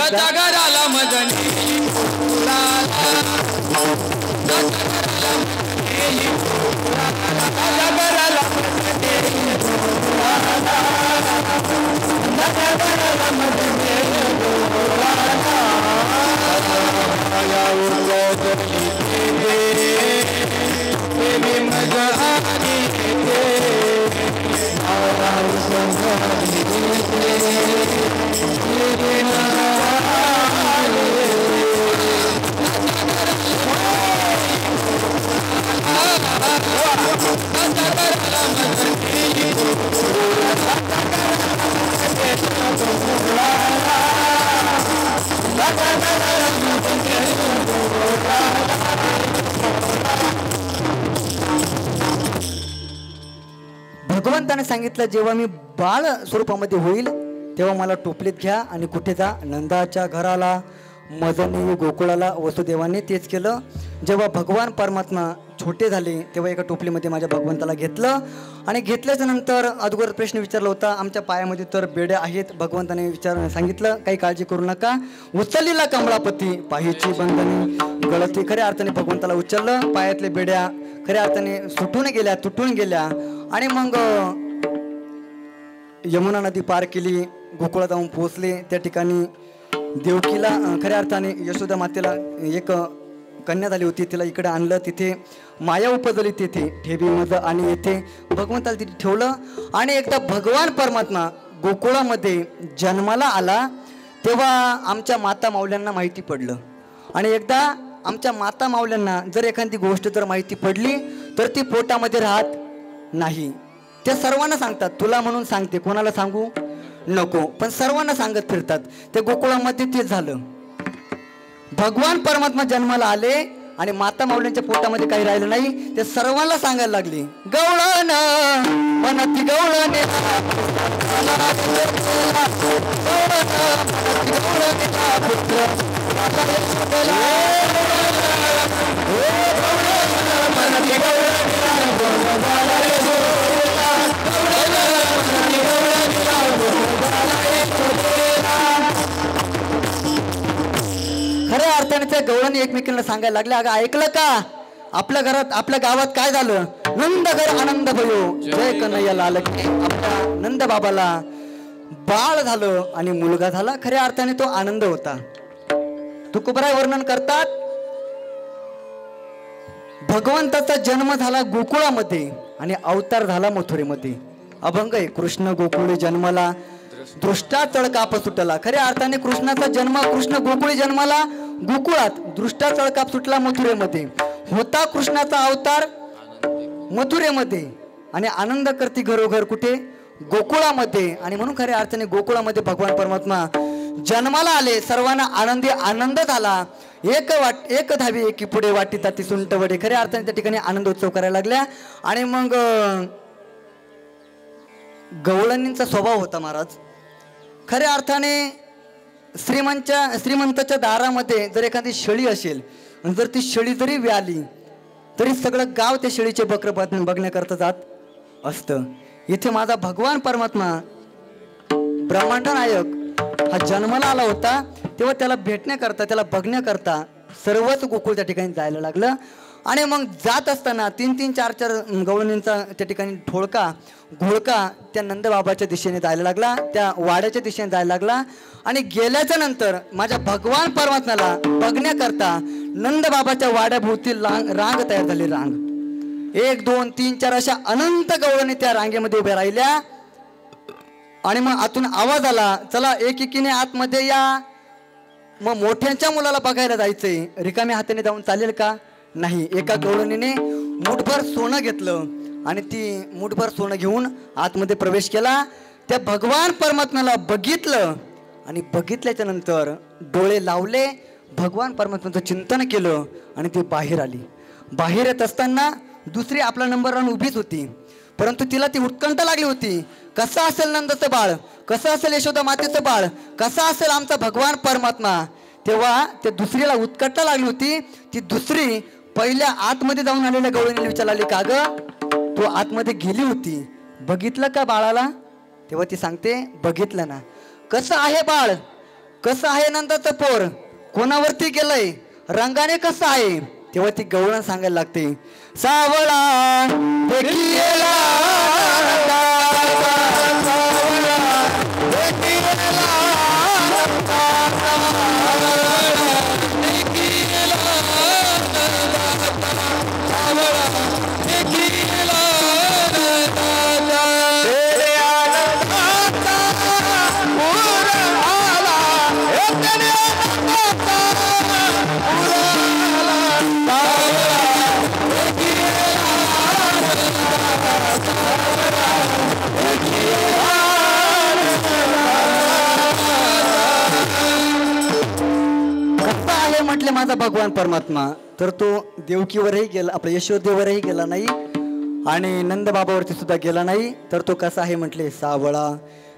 माया उतरली तेथे, देवी मज आली तेथे, माया उतरली तेथे, देवी मज आली भगवंताने सांगितलं जेव्हा मी बाळ स्वरूपामध्ये होईल तेव्हा मला टोपलीत घ्या आणि कुठे जा, नंदाच्या घराला, मदनी गोकुळाला. वसुदेवाने तेच केलं. जेव्हा भगवान परमात्मा छोटे झाले तेव्हा एका टोपलीमध्ये माझ्या भगवंताला घेतलं आणि घेतल्याच्या नंतर अगोदर प्रश्न विचारला होता, आमच्या पायामध्ये तर बेड्या आहेत. भगवंताने सांगितलं काही काळजी करू नका. उचललेला कमळापती पाहिची बंधनी गळती. खऱ्या अर्थाने भगवंताला उचललं. पायातले बेड्या खऱ्या अर्थाने सुटून गेल्या, तुटून गेल्या आणि मग यमुना नदी पार केली. गोकुळात जाऊन पोहोचले. त्या ठिकाणी देवकीला खऱ्या अर्थाने यशोदा मातेला एक कन्या झाली होती, तिला इकडे आणलं. तिथे माया उपजली, तिथे ठेबीमध्ये आणि येथे भगवंताला तिथे ठेवलं. आणि एकदा भगवान परमात्मा गोकुळामध्ये जन्माला आला तेव्हा आमच्या माता माऊल्यांना माहिती पडलं. आणि एकदा आमच्या माता माऊल्यांना जर एखादी गोष्ट जर माहिती पडली तर ती पोटामध्ये राहत नाही. ते सर्वांना सांगतात. तुला म्हणून सांगते, कोणाला सांगू नको, पण सर्वांना सांगत फिरतात. ते गोकुळामध्ये तेच झालं. भगवान परमात्मा जन्माला आले आणि माता माऊल्यांच्या पोटामध्ये काही राहिलं नाही. ते सर्वांना सांगायला लागले, गवळण मनती गवळणे खऱ्या अर्थाने त्या गवळणी एकमेकांना सांगायला लागल्या, अगं ऐकलं का, आपल्या घरात आपल्या गावात काय झालं, नंद घर आनंद भयो जय कन्हैया लाल की. आपल्या नंद बाबाला बाळ झालं आणि मुलगा झाला. खऱ्या अर्थाने तो आनंद होता. तुकोबराय वर्णन करतात, भगवंताचा जन्म झाला गोकुळामध्ये आणि अवतार झाला मथुरेमध्ये. अभंग आहे, कृष्ण गोकुळी जन्मला दृष्टा चळकाप सुटला. खऱ्या अर्थाने कृष्णाचा जन्म, कृष्ण गोकुळी जन्माला गोकुळात, दृष्टा चळकाप सुटला मथुरेमध्ये. होता कृष्णाचा अवतार मथुरेमध्ये आणि आनंद करती घरोघर कुठे, गोकुळामध्ये. आणि म्हणून खऱ्या अर्थाने गोकुळामध्ये भगवान परमात्मा जन्माला आले. सर्वांना आनंदी आनंद झाला. एक धावी एकी पुढे वाटी ताती सुंट वडे. खऱ्या अर्थाने त्या ठिकाणी आनंदोत्सव करायला लागल्या. आणि मग गवळणींचा स्वभाव होता महाराज. खऱ्या अर्थाने श्रीमंताच्या दारामध्ये जर एखादी शेळी असेल आणि जर ती शेळी जरी व्याली तरी सगळं गाव त्या शेळीचे बकर बघण्याकरता जात असतं. इथे माझा भगवान परमात्मा ब्रह्मांड नायक हा जन्माला आला होता तेव्हा त्याला भेटण्याकरता, त्याला बघण्याकरता सर्वच गोकुळ त्या ठिकाणी जायला लागलं. आणि मग जात असताना 3-3, 4-4 गवळणींचा त्या ठिकाणी घोळका त्या नंदबाबाच्या दिशेने जायला लागला, त्या वाड्याच्या दिशेने जायला लागला. आणि गेल्याच्या नंतर माझ्या भगवान परमात्म्याला बघण्याकरता नंदबाबाच्या वाड्याभोवती रांग तयार झाली. रांग 1, 2, 3, 4 अशा अनंत गवळणी त्या रांगेमध्ये उभ्या राहिल्या. आणि मग आतून आवाज आला, चला एकीने आतमध्ये या. मग मोठ्यांच्या मुलाला बघायला जायचंय, रिकाम्या हाताने जाऊन चालेल का, नाही. एका गवळणीने मुठभर सोनं घेतलं आणि ती मुठभर सोनं घेऊन आतमध्ये प्रवेश केला. त्या भगवान परमात्म्याला बघितलं आणि बघितल्याच्या नंतर डोळे लावले, भगवान परमात्म्याचं चिंतन केलं आणि ती बाहेर आली. बाहेर येत असताना दुसरी आपला नंबर राहून उभीच होती, परंतु तिला ती उत्कंठ लागली होती. कसं असेल नंदाचं बाळ, कसं असेल यशोदा मातेचं बाळ, कसं असेल आमचा भगवान परमात्मा. तेव्हा त्या दुसरीला उत्कंठ लागली होती. ती दुसरी पहिल्या आतमध्ये जाऊन आलेल्या गवळणीला विचारली, का ग तू आतमध्ये गेली होती, बघितलं का बाळाला. तेव्हा ती सांगते, बघितलं ना. कसं आहे बाळ, कसं आहे नंदाचं पोर, कोणावरती गेलंय, रंगाने कसं आहे. तेव्हा ती गवळण सांगायला लागते, सावळा बघितले माझा भगवान परमात्मा, तर तो देवकीवरही गेला, आपल्या यशोदेवरही गेला नाही आणि नंद बाबावरती सुद्धा गेला नाही. तर तो कसा आहे म्हटले, सावळा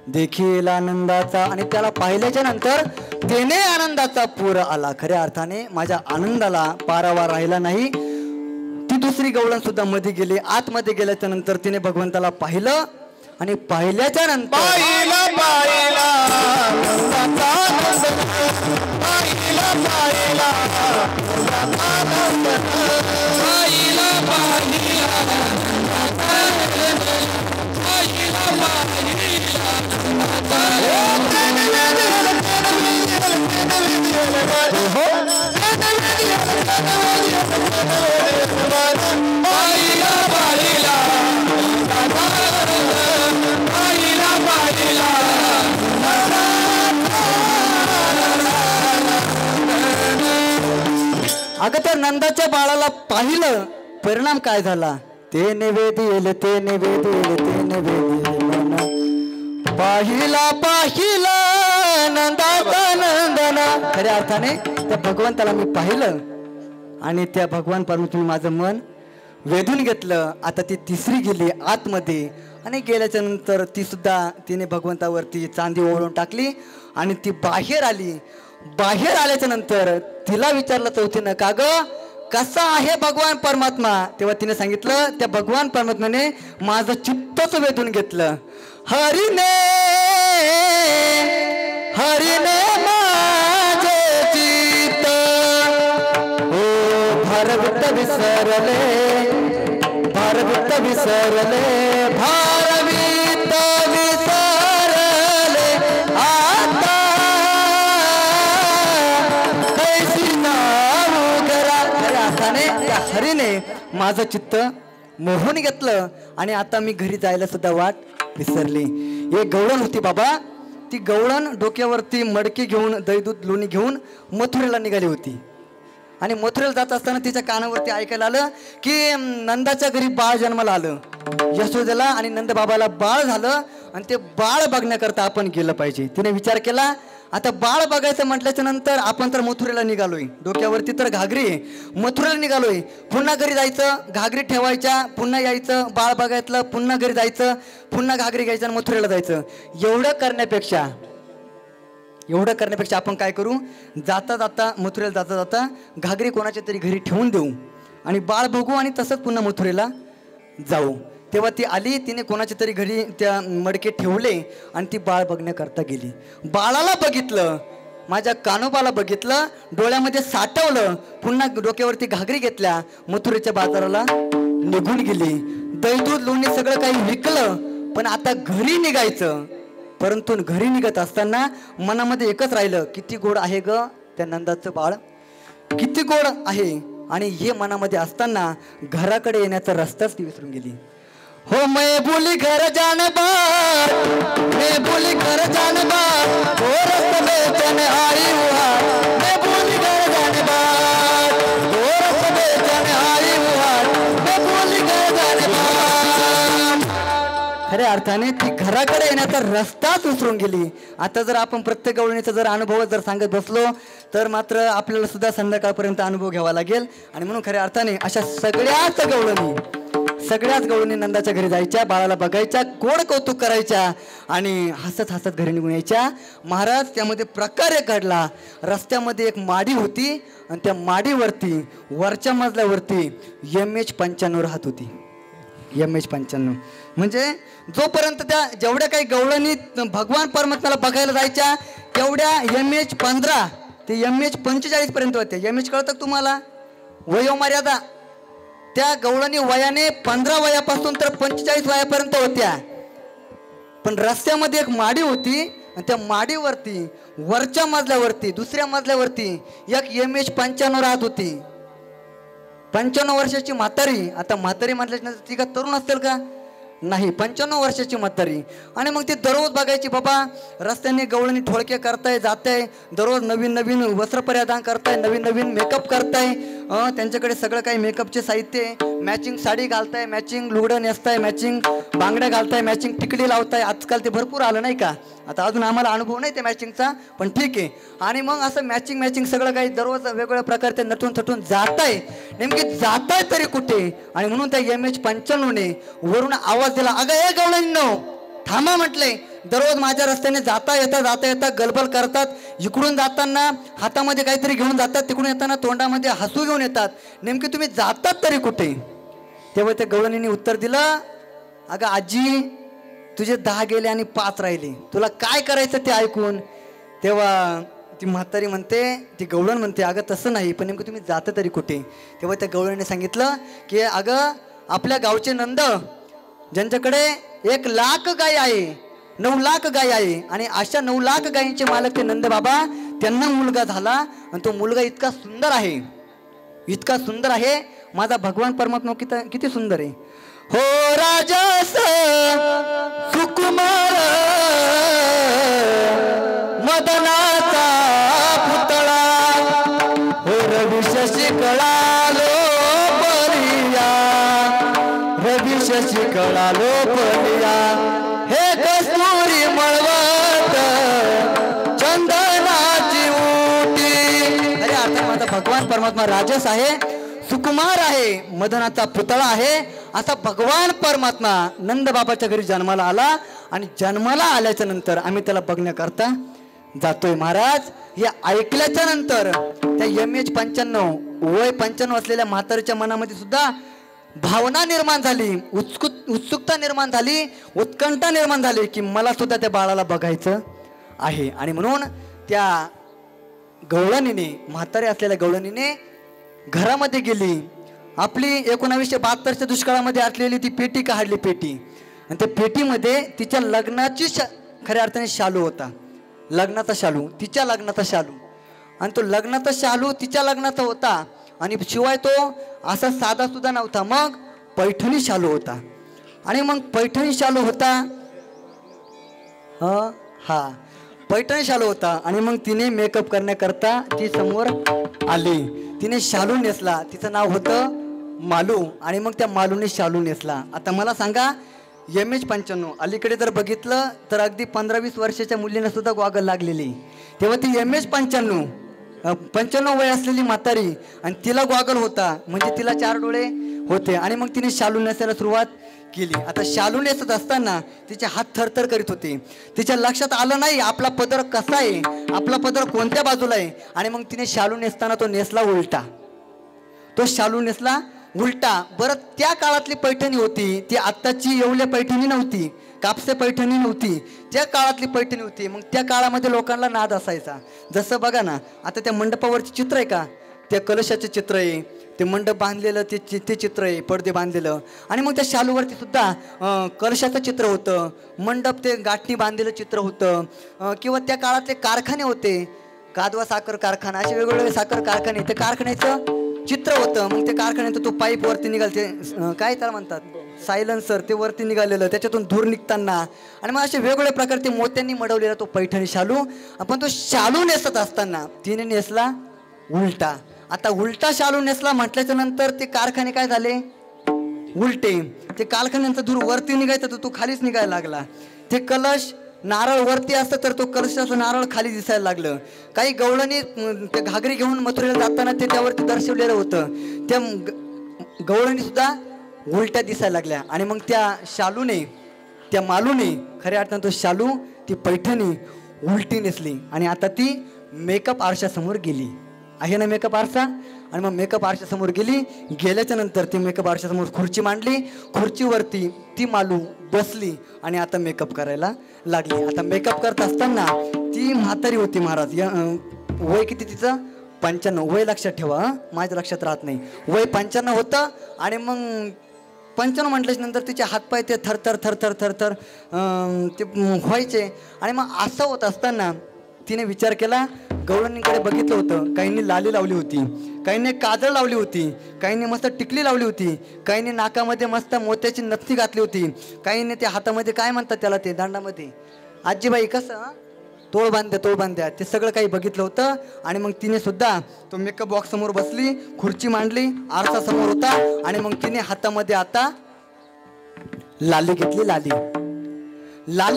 देखील आनंदाचा, आणि त्याला पाहिल्याच्या नंतर त्याने आनंदाचा पूर आला. खऱ्या अर्थाने माझ्या आनंदाला पारावार राहिला नाही. ती दुसरी गवळण सुद्धा मध्ये गेली. आतमध्ये गेल्याच्या नंतर तिने भगवंताला पाहिलं आणि पाहिल्याच्या नंतर अगं त्या नंदाच्या बाळाला पाहिलं, परिणाम काय झाला, ते नैवेद्य ते नैवेद्य ते नैवेद्य पाहिला पाहिला नंदाचा नंदना. खऱ्या अर्थाने त्या भगवंताला मी पाहिलं आणि त्या भगवान परमात्म्याने माझं मन वेधून घेतलं. आता ती तिसरी गेली आतमध्ये आणि गेल्याच्या नंतर ती सुद्धा तिने भगवंतावरती चांदी ओढून टाकली आणि ती बाहेर आली. बाहेर आल्याच्या नंतर तिला विचारलं चौथीनं, का ग कसा आहे भगवान परमात्मा. तेव्हा तिने सांगितलं, त्या भगवान परमात्म्याने माझं चित्तच वेधून घेतलं. हरिने हरिने माझे चित्त हो भारवित विसरले, भारवित विसरले, भारवित विसरले आता कैसी नाव करा. खऱ्या अर्थाने त्या हरीने माझं चित्त मोहून घेतलं आणि आता मी घरी जायला सुद्धा वाट विसरली. एक गवळण होती बाबा, ती गवळण डोक्यावरती मडकी घेऊन दही दूध लोणी घेऊन मथुरेला निघाली होती आणि मथुरेला जात असताना तिच्या कानावरती ऐकायला आलं की नंदाच्या घरी बाळ जन्माला आलं. यशोदेला आणि नंद बाबाला बाळ झालं आणि ते बाळ बघण्याकरता आपण गेलं पाहिजे. तिने विचार केला, आता बाळ बघायचं म्हटल्याच्या नंतर आपण तर मथुरेला निघालोय, डोक्यावरती तर घागरी आहे, मथुरेला निघालोय, पुन्हा घरी जायचं, घागरी ठेवायच्या, पुन्हा यायचं, बाळ बघायचं, पुन्हा घरी जायचं, पुन्हा घागरी घ्यायचं आणि मथुरेला जायचं. एवढं करण्यापेक्षा आपण काय करू, जाता जाता मथुरेला जाता जाता घागरी कोणाच्या तरी घरी ठेवून देऊ आणि बाळ बघू आणि तसंच पुन्हा मथुरेला जाऊ. तेव्हा ती आली, तिने कोणाच्या तरी घरी त्या मडके ठेवले आणि ती बाळ बघण्याकरता गेली. बाळाला बघितलं, माझ्या कानोबाला बघितलं, डोळ्यामध्ये साठवलं, पुन्हा डोक्यावरती घागरी घेतल्या, मथुरेच्या बाजाराला निघून गेली. दही दूध लोणी सगळं काही विकलं, पण आता घरी निघायचं. परंतु घरी निघत असताना मनामध्ये एकच राहिलं, किती गोड आहे ग त्या नंदाचं बाळ, किती गोड आहे. आणि हे मनामध्ये असताना घराकडे येण्याचा रस्ताच ती विसरून गेली. हो मैं बोली घर जान बार, मैं बोली घर जान बार, हो रस्त बेचन आई हुआ, मैं बोली घर जान बार, हो रस्त बेचन आई हुआ, मैं बोली घर जान बार. खऱ्या अर्थाने ती घराकडे येण्याचा रस्ताच विसरून गेली. आता जर आपण प्रत्येक गवळणीचा जर अनुभव जर सांगत बसलो तर मात्र आपल्याला सुद्धा संध्याकाळपर्यंत अनुभव घ्यावा लागेल. आणि म्हणून खऱ्या अर्थाने अशा सगळ्याच गवळणी नंदाच्या घरी जायच्या, बाळाला बघायच्या, गोड कौतुक करायच्या आणि हसत हसत घरी निघून यायच्या. महाराज त्यामध्ये प्रकार एक घडला. रस्त्यामध्ये एक माडी होती आणि त्या माडीवरती वरच्या मजल्यावरती MH95 राहत होती. MH95 म्हणजे जोपर्यंत त्या जेवढ्या काही गवळणी भगवान परमात्म्याला बघायला जायच्या तेवढ्या MH15 ते MH45 पर्यंत होत्या. MH कळतं तुम्हाला, वयोमर्यादा. त्या गवळणी वयाने 15 वयापासून तर 45 वयापर्यंत होत्या. पण रस्त्यामध्ये एक माडी होती आणि त्या माडीवरती वरच्या मजल्यावरती दुसऱ्या मजल्यावरती एक MH95 राहत होती. 95 वर्षाची म्हातारी. आता म्हातारी म्हटल्याच्या ती का तरुण असतील का, नाही, 95 वर्षाची म्हातारी. आणि मग ती दररोज बघायची, बाबा रस्त्याने गवळणी ठोळके करताय, जाताय, दररोज नवीन नवीन वस्त्र परिधान करताय, नवीन नवीन मेकअप करताय त्यांच्याकडे सगळं काही मेकअपचे साहित्य आहे, मॅचिंग साडी घालताय, मॅचिंग लुगडं नेसताय, मॅचिंग बांगड्या घालताय, मॅचिंग टिकली लावताय. आजकाल ते भरपूर आलं नाही का. आता अजून आम्हाला अनुभव नाही ते मॅचिंगचा, पण ठीक आहे. आणि मग असं मॅचिंग मॅचिंग सगळं काही दररोज वेगवेगळ्या प्रकारचे नटून थटून जाताय. नेमके जाताय तरी कुठे. आणि म्हणून त्या MH95ने वरून आवाज दिला, अगं हे गवळ्यांनो थांबा म्हटले. दररोज माझ्या रस्त्याने जाता येता गलबल करतात. इकडून जाताना हातामध्ये काहीतरी घेऊन जातात, तिकडून येताना तोंडामध्ये हसू घेऊन येतात. नेमके तुम्ही जातात तरी कुठे. तेव्हा त्या गवळणीने उत्तर दिलं, अगं आजी तुझे 10 गेले आणि 5 राहिले, तुला काय करायचं ते ऐकून. तेव्हा ती म्हातारी म्हणते, ती गवळण म्हणते, अगं तसं नाही, पण नेमकं तुम्ही जाता तरी कुठे. तेव्हा त्या गवळणीने सांगितलं की अगं आपल्या गावचे नंद ज्यांच्याकडे 1 लाख गाय आहे, 9 लाख गाय आहे, आणि अशा 9 लाख गायींचे मालक ते नंद बाबा, त्यांना मुलगा झाला. आणि तो मुलगा इतका सुंदर आहे, इतका सुंदर आहे, माझा भगवान परमात्मा किती सुंदर आहे. हो राजस सुकुमार मदनाचा पुतळा, हो रवी शशी कळालो परिया, रवी शशी कळालो परिया, हे कस्तुरी मळवत चंदनाची उटी. अरे आता माझा भगवान परमात्मा राजस आहे, सुकुमार आहे, मदनाचा पुतळा आहे, असा भगवान परमात्मा नंद बाबाच्या घरी जन्माला आला. आणि जन्माला आल्याच्या नंतर आम्ही त्याला बघण्याकरता जातोय. महाराज हे ऐकल्याच्या नंतर त्या MH95 वय 95 असलेल्या म्हातारीच्या मनामध्ये सुद्धा भावना निर्माण झाली, उत्सुकता निर्माण झाली, उत्कंठा निर्माण झाली की मला सुद्धा त्या बाळाला बघायचं आहे. आणि म्हणून त्या गवळणीने, म्हातारी असलेल्या गवळणीने घरामध्ये गेली. आपली 1972च्या दुष्काळामध्ये असलेली ती पेटी काढली, पेटी. आणि त्या पेटीमध्ये तिच्या लग्नाची खऱ्या अर्थाने शालू होता, लग्नाचा शालू, तिच्या लग्नाचा शालू. आणि तो लग्नाचा शालू तिच्या लग्नाचा होता. आणि शिवाय तो असा साधा सुद्धा नव्हता, मग पैठणी शालू होता. आणि मग पैठणी शालू होता, हा पैठणी शालू होता. आणि मग तिने मेकअप करण्याकरता ती समोर आली. तिने शालू नेसला, तिचं नाव होतं मालू. आणि मग त्या मालूने शालू नेसला. आता मला सांगा, MH95 अलीकडे जर बघितलं तर अगदी 15-20 वर्षाच्या मुलींना सुद्धा गॉगल लागलेली. तेव्हा ती MH95 वय असलेली म्हातारी, आणि तिला गॉगल होता, म्हणजे तिला 4 डोळे होते. आणि मग तिने शालू नेसायला सुरुवात केली. आता शालू नेसत असताना तिचे हात थरथर करीत होते. तिच्या लक्षात आलं नाही आपला पदर कसा आहे, आपला पदर कोणत्या बाजूला आहे. आणि मग तिने शालू नेसताना तो नेसला उलटा, तो शालू नेसला उलटा. बरं त्या काळातली पैठणी होती ती आत्ताची येवले पैठणी नव्हती, कापसे पैठणी नव्हती, त्या काळातली पैठणी होती. मग त्या काळामध्ये लोकांना नाद असायचा. जसं बघा ना, आता त्या मंडपावरचे चित्र आहे का, त्या कलशाचे चित्र आहे, ते मंडप बांधलेलं ते चित्र आहे, पडदे बांधलेलं. आणि मग त्या शालूवरती सुद्धा कलशाचं चित्र होतं, मंडप ते गाठणी बांधलेलं चित्र होतं. किंवा त्या काळातले कारखाने होते, कादवा साखर कारखाना, असे वेगवेगळे साखर कारखाने, त्या कारखान्याचं चित्र होतं. मग ते कारखान्याचं तो पाईप वरती निघालते, काय त्याला म्हणतात, सायलन्सर, ते वरती निघालेलं, त्याच्यातून धूर निघताना. आणि मग असे वेगवेगळे प्रकार ते मोत्यांनी मडवलेला तो पैठणी शालू. आपण तो शालू नेसत असताना तिने नेसला उलटा. आता उलटा शालू नेसला म्हटल्याच्या नंतर ते कारखाने काय झाले, उलटे. ते कारखान्यांचा धूर वरती निघायचा तर तो खालीच निघायला लागला. ते कलश नारळ वरती असतं तर तो कलशाचं नारळ खाली दिसायला लागलं. काही गवळणी ते घागरी घेऊन मथुरेला जाताना ते त्यावरती दर्शवलेलं होतं, त्या गवळणी सुद्धा उलट्या दिसायला लागल्या. आणि मग त्या शालूने, त्या मालूने, खऱ्या अर्थानं तो शालू, ती पैठणी उलटी नेसली. आणि आता ती मेकअप आरशासमोर गेली, आहे ना मेकअप आरसा. आणि मग मेकअप आरशासमोर गेल्याच्या नंतर ती मेकअप आरशासमोर खुर्ची मांडली, खुर्चीवरती ती मालू बसली आणि आता मेकअप करायला लागली. आता मेकअप करत असताना ती म्हातारी होती महाराज, वय किती तिचं, 95. वय लक्षात ठेवा, माझ्या लक्षात राहत नाही, वय 95 होतं. आणि मग 95 म्हटल्याच्या नंतर तिचे हातपाय ते थरथर थरथर थरथर ते व्हायचे. आणि मग असं होत असताना तिने विचार केला, गवळणीकडे बघितलं होतं, काहींनी लाली लावली होती, काहींनी काजळ लावली होती, काहींनी मस्त टिकली लावली होती, काहींनी नाकामध्ये मस्त मोत्याची नथी घातली होती, काहींनी त्या हातामध्ये काय म्हणतात त्याला, ते दांडामध्ये, आजीबाई कसं तोळ बांध्या ते सगळं काही बघितलं होतं. आणि मग तिने सुद्धा तो मेकअप बॉक्स समोर बसली, खुर्ची मांडली, आरसा समोर होता. आणि मग तिने हातामध्ये आता लाली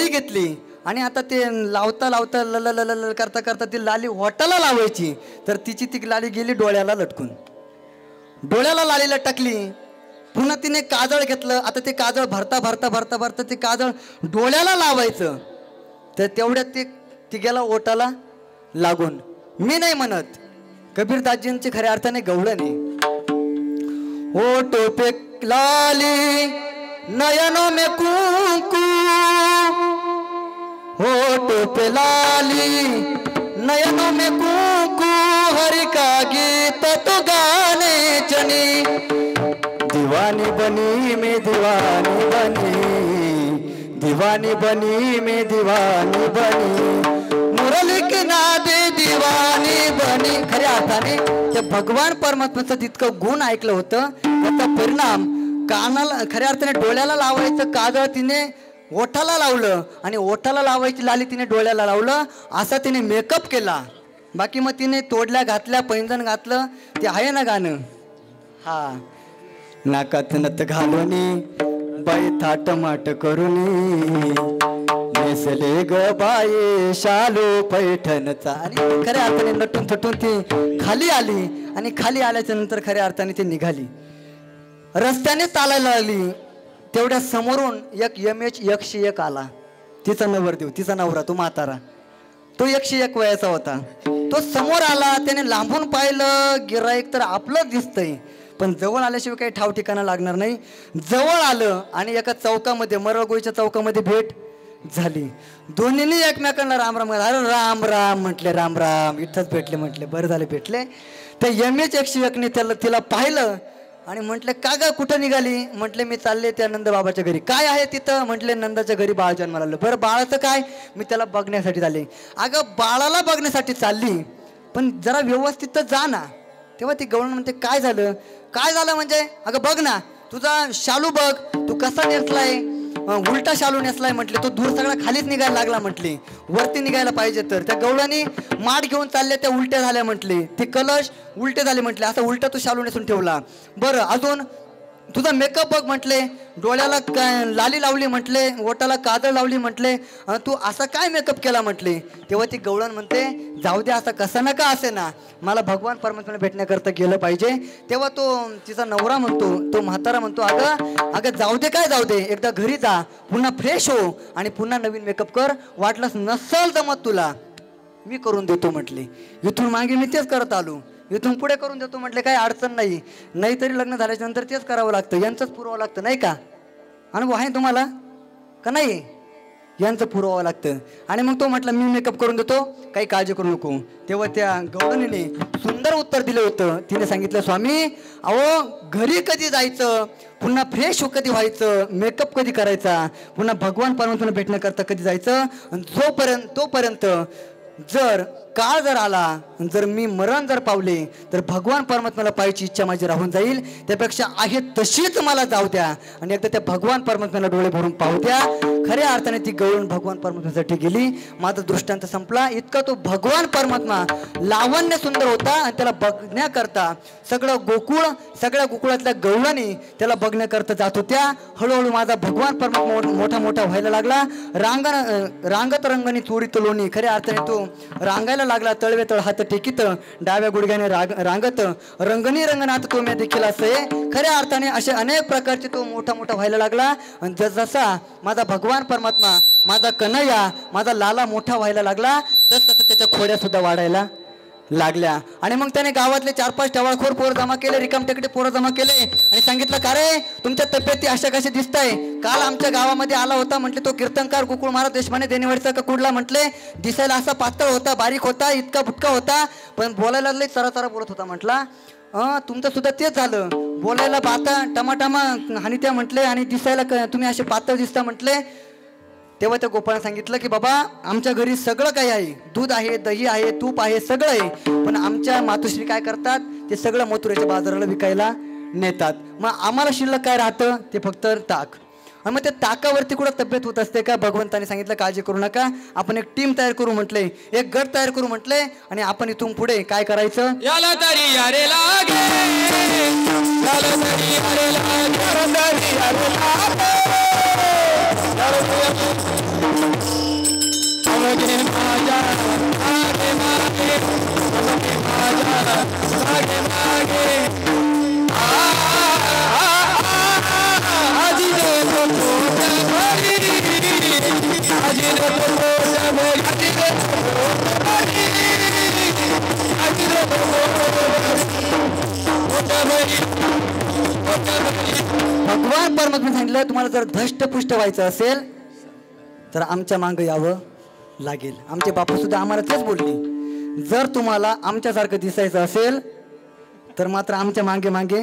घेतली आणि आता ते लावता लावता लल करता करता ती लाली ओठाला लावायची. तर तिची ती लाली गेली डोळ्याला लटकून, डोळ्याला लालीला टाकली. पुन्हा तिने काजळ घेतलं. आता ते काजळ भरता ते काजळ डोळ्याला लावायचं. तर तेवढ्यात ती गेला ओठाला लागून. मी नाही म्हणत, कबीरदासजींची खऱ्या अर्थाने गवळणी. ओठों पे लाली नयनों में कुंकू, होठों पे लाली नयनों में कुंकू, हरि का गीत तो गाने चनी, दीवानी बनी मैं दीवानी बनी मैं दीवानी बनी, मुरली के नादे दीवानी बनी. खऱ्या अर्थाने त्या भगवान परमात्म्याचं जितकं गुण ऐकलं होतं त्याचा परिणाम कानाला, खऱ्या अर्थाने डोळ्याला लावायचं काजळ तिने ओठाला लावलं आणि ओठाला लावायची लाली तिने डोळ्याला लावलं. असा तिने मेकअप केला. बाकी मग तिने तोडल्या घातल्या, पैंजण घातलं, ते आहे ना गाणं, हा नाकात नथ घालूनी बाई थाट माट करूनी, नेसले ग बाई शालू पैठणचा. आणि खऱ्या अर्थाने नटून थटून ती खाली आली. आणि खाली आल्याच्या नंतर खऱ्या अर्थाने ती निघाली, रस्त्याने चालायला लागली. तेवढ्या समोरून एक MH 101 आला. तिचा नवरदेव, तिचा नवरा, तो म्हातारा, तो 101 वयाचा होता. तो समोर आला. त्याने लांबून पाहिलं, गिराईक तर आपलं दिसतंय, पण जवळ आल्याशिवाय काही ठाव ठिकाणा लागणार नाही. जवळ आलं आणि एका चौकामध्ये, मरळगोळीच्या चौकामध्ये भेट झाली. दोन्हींनी एकमेकांना राम राम, अरे राम राम म्हटले, राम राम, इथंच भेटले म्हटले, बरं झाले भेटले. त्या MH 101ने तिला पाहिलं आणि म्हटले, का ग कुठं निघाली? म्हटले, मी चालले त्या नंदबाबाच्या घरी. काय आहे तिथं? म्हटले, नंदाच्या घरी बाळ जन्माला आलं. बरं, बाळाचं काय? मी त्याला बघण्यासाठी चालले. अगं बाळाला बघण्यासाठी चालली, पण जरा व्यवस्थित तर जा ना. तेव्हा ती गवळण म्हणते, काय झालं? काय झालं म्हणजे? अगं बघ ना, तुझा शालू बघ, तू कसा नेसलाय, उलटा शालू नेसलाय. म्हटले, तो दूर सगळा खालीच निघायला लागला. म्हटली, वरती निघायला पाहिजे. तर त्या गवळणी माठ घेऊन चालल्या, त्या उलट्या झाल्या. म्हटली, ते कलश उलटे झाले. म्हटले, असा उलटा तू शालू नेसून ठेवला. बरं, अजून तुझा मेकअप बघ. म्हटले, डोळ्याला लाली लावली. म्हटले, ओठाला काजळ लावली. म्हटले, तू असा काय मेकअप केला? म्हटले. तेव्हा ती गवळण म्हणते, जाऊ दे, असा कसा नका असे ना, मला भगवान परमात्म्याला भेटण्याकरता गेलं पाहिजे. तेव्हा तो तिचा नवरा म्हणतो, तो म्हातारा म्हणतो, अगं जाऊ दे, काय जाऊ दे, एकदा घरी जा, पुन्हा फ्रेश हो आणि पुन्हा नवीन मेकअप कर. वाटलंच नसल जमत तुला, मी करून देतो. म्हटले, इथून मागे मी तेच करत आलो, इथून पुढे करून देतो. म्हटले, काही अडचण नाही. नाहीतरी लग्न झाल्याच्या नंतर तेच करावं लागतं, यांचंच पुरवावं लागतं, नाही का? अनुभव आहे तुम्हाला का नाही? यांचं पुरवावं लागतं. आणि मग तो म्हटलं, मी मेकअप करून देतो, काही काळजी करू नको. तेव्हा त्या गवळणीने सुंदर उत्तर दिलं होतं. तिने सांगितलं, स्वामी, अहो घरी कधी जायचं, पुन्हा फ्रेश कधी व्हायचं, मेकअप कधी करायचा, पुन्हा भगवान परमात्म्याला भेटण्याकरता कधी जायचं, तोपर्यंत जर काळ जर आला, जर मी मरण जर पावले, तर भगवान परमात्म्याला पाहायची इच्छा माझी राहून जाईल. त्यापेक्षा आहे तशीच मला जाऊ द्या आणि एकदा त्या भगवान परमात्म्याला डोळे भरून पाहू द्या. खऱ्या अर्थाने ती गवळण भगवान परमात्म्यासाठी गेली. माझा दृष्टांत संपला. इतका तो भगवान परमात्मा लावण्य सुंदर होता आणि त्याला बघण्याकरता सगळ्या गोकुळातल्या गवळणी त्याला बघण्याकरता जात होत्या. हळूहळू माझा भगवान परमात्मा मोठा व्हायला लागला. रांगत रंगणी चोरीत लोणी, खऱ्या अर्थाने तो रांगायला लागला. तळवे तळ हात टेकीत, डाव्या गुडघ्याने रांगत, रंगणी रंगनाथ तो मी देखील असे. खऱ्या अर्थाने असे अनेक प्रकारचे तो मोठा व्हायला लागला. आणि जसा माझा भगवान परमात्मा, माझा कन्हैया, माझा लाला मोठा व्हायला लागला, तसं त्याच्या खोड्या सुद्धा वाढायला लागल्या. आणि मग त्याने गावातले 4-5 टवाळखोर पोरं जमा केले, रिकाम टेकडे पोरं जमा केले आणि सांगितलं, का रे तुमच्या तब्येती अशा कशा दिसताय? काल आमच्या गावामध्ये आला होता. म्हटले, तो कीर्तनकार गोकुळ महाराज देशमाने देणेवाडीचा का कुठला? म्हटले, दिसायला असा पातळ होता, बारीक होता, इतका बुटका होता, पण बोलायला लई चरा बोलत होता. म्हटला, तुमचं सुद्धा तेच झालं, बोलायला बाता टमाटामा हानी त्या. म्हटले, आणि दिसायला तुम्ही असे पातळ दिसता. म्हटले. तेव्हा त्या गोपाळाने सांगितलं की बाबा, आमच्या घरी सगळं काही आहे, दूध आहे, दही आहे, तूप आहे, सगळं आहे, पण आमच्या मातोश्री काय करतात, ते सगळं मथुरेच्या बाजाराला विकायला नेतात. मग आम्हाला शिल्लक काय राहतं? ते फक्त ताक. आणि मग त्या ताकावरती कुठं तब्येत होत असते का? भगवंताने सांगितलं काळजी करू नका, आपण एक टीम तयार करू म्हटलंय, एक गट तयार करू म्हटलंय आणि आपण इथून पुढे काय करायचं? याला तरी यारे लागे, याला तरी यारे लागे, याला तरी यारे लागे, अवघे माझ्या मागे मागे, अवघे माझ्या मागे मागे, आजी रे पोटा भरी, आजी रे पोटा भरी, आजी रे पोटा भरी, आजी रे पोटा भरी, पोटा भरी. भगवान परमात्मा सांगितलं तुम्हाला जर धष्टपुष्ट व्हायचं असेल तर आमच्या मागं यावं लागेल. आमचे बापू सुद्धा आम्हाला तेच बोलली, जर तुम्हाला आमच्यासारखं दिसायचं असेल तर मात्र आमच्या मागे मागे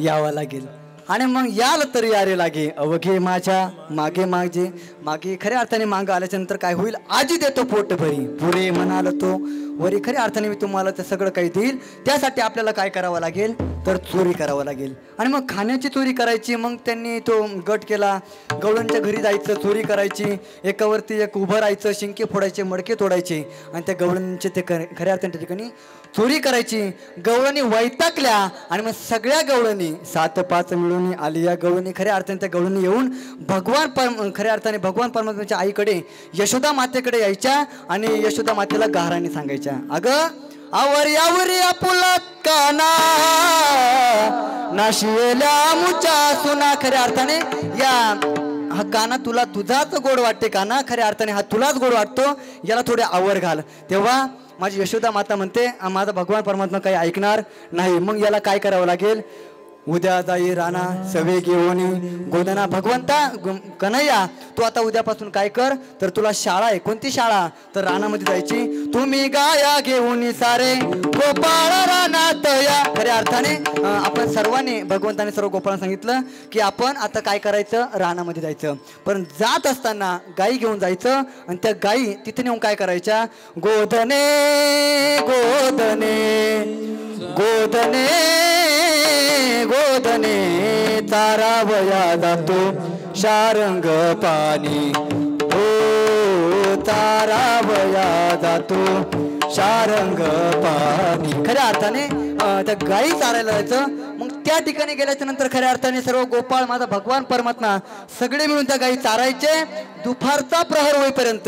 यावं लागेल. आणि मग याल तरी यारे लागे, अवघे माझ्या मागे मागे मागे. खऱ्या अर्थाने मागं आल्याच्या नंतर काय होईल? आजी देतो पोट भरी, पुरे म्हणाल तो वरी. खऱ्या अर्थाने मी तुम्हाला ते सगळं काही देईल. त्यासाठी आपल्याला काय करावं लागेल? तर चोरी करावं लागेल. आणि मग खाण्याची चोरी करायची. मग त्यांनी तो गट केला, गवळणच्या घरी जायचं, चोरी करायची, एकावरती एक उभं राहायचं, शिंके फोडायचे, मडके तोडायचे आणि त्या गवळणीचे ते खऱ्या अर्थाच्या ठिकाणी चोरी करायची. गवळणी वैतागल्या आणि मग सगळ्या गवळणी 7-5 मिळून आली. या गवळणी खऱ्या अर्थाने त्या गवळणी येऊन खऱ्या अर्थाने भगवान परमात्म्याच्या आईकडे यशोदा मातेकडे यायच्या आणि यशोदा मातेला गाराने सांगायच्या, अगं आवरी आवरी आपुला काना नाशियेल्या मुच्या सुना. खऱ्या अर्थाने हा काना तुला तुझाच गोड वाटते काना, खऱ्या अर्थाने हा तुलाच गोड वाटतो, याला थोडे आवर घाल. तेव्हा माझी यशोदा माता म्हणते माझा भगवान परमात्मा काही ऐकणार नाही. मग याला काय करावं लागेल? उद्या जाई राणा सवे घेऊन गोदना. भगवंता कन्हैया तू आता उद्यापासून काय कर? तर तुला शाळा आहे. कोणती शाळा? तर रानामध्ये जायची. तुम्ही गाया घेऊन सारे गोपाळ रानात या. खऱ्या अर्थाने आपण सर्वांनी भगवंताने सर्व गोपाळांना सांगितलं की आपण आता काय करायचं? रानामध्ये जायचं. पण जात असताना गाई घेऊन जायचं आणि त्या गाई तिथे नेऊन काय करायच्या? गोधने गोधने गोधने गोधने चारावया जातो शारंग पाणी, ओ चारावया जातो शारंग पाणी. खऱ्या अर्थाने त्या गाई चारायला जायचं. मग त्या ठिकाणी गेल्याच्या नंतर खऱ्या अर्थाने सर्व गोपाळ माझा भगवान परमात्मा सगळे मिळून त्या गाई चारायचे. दुपारचा प्रहर होईपर्यंत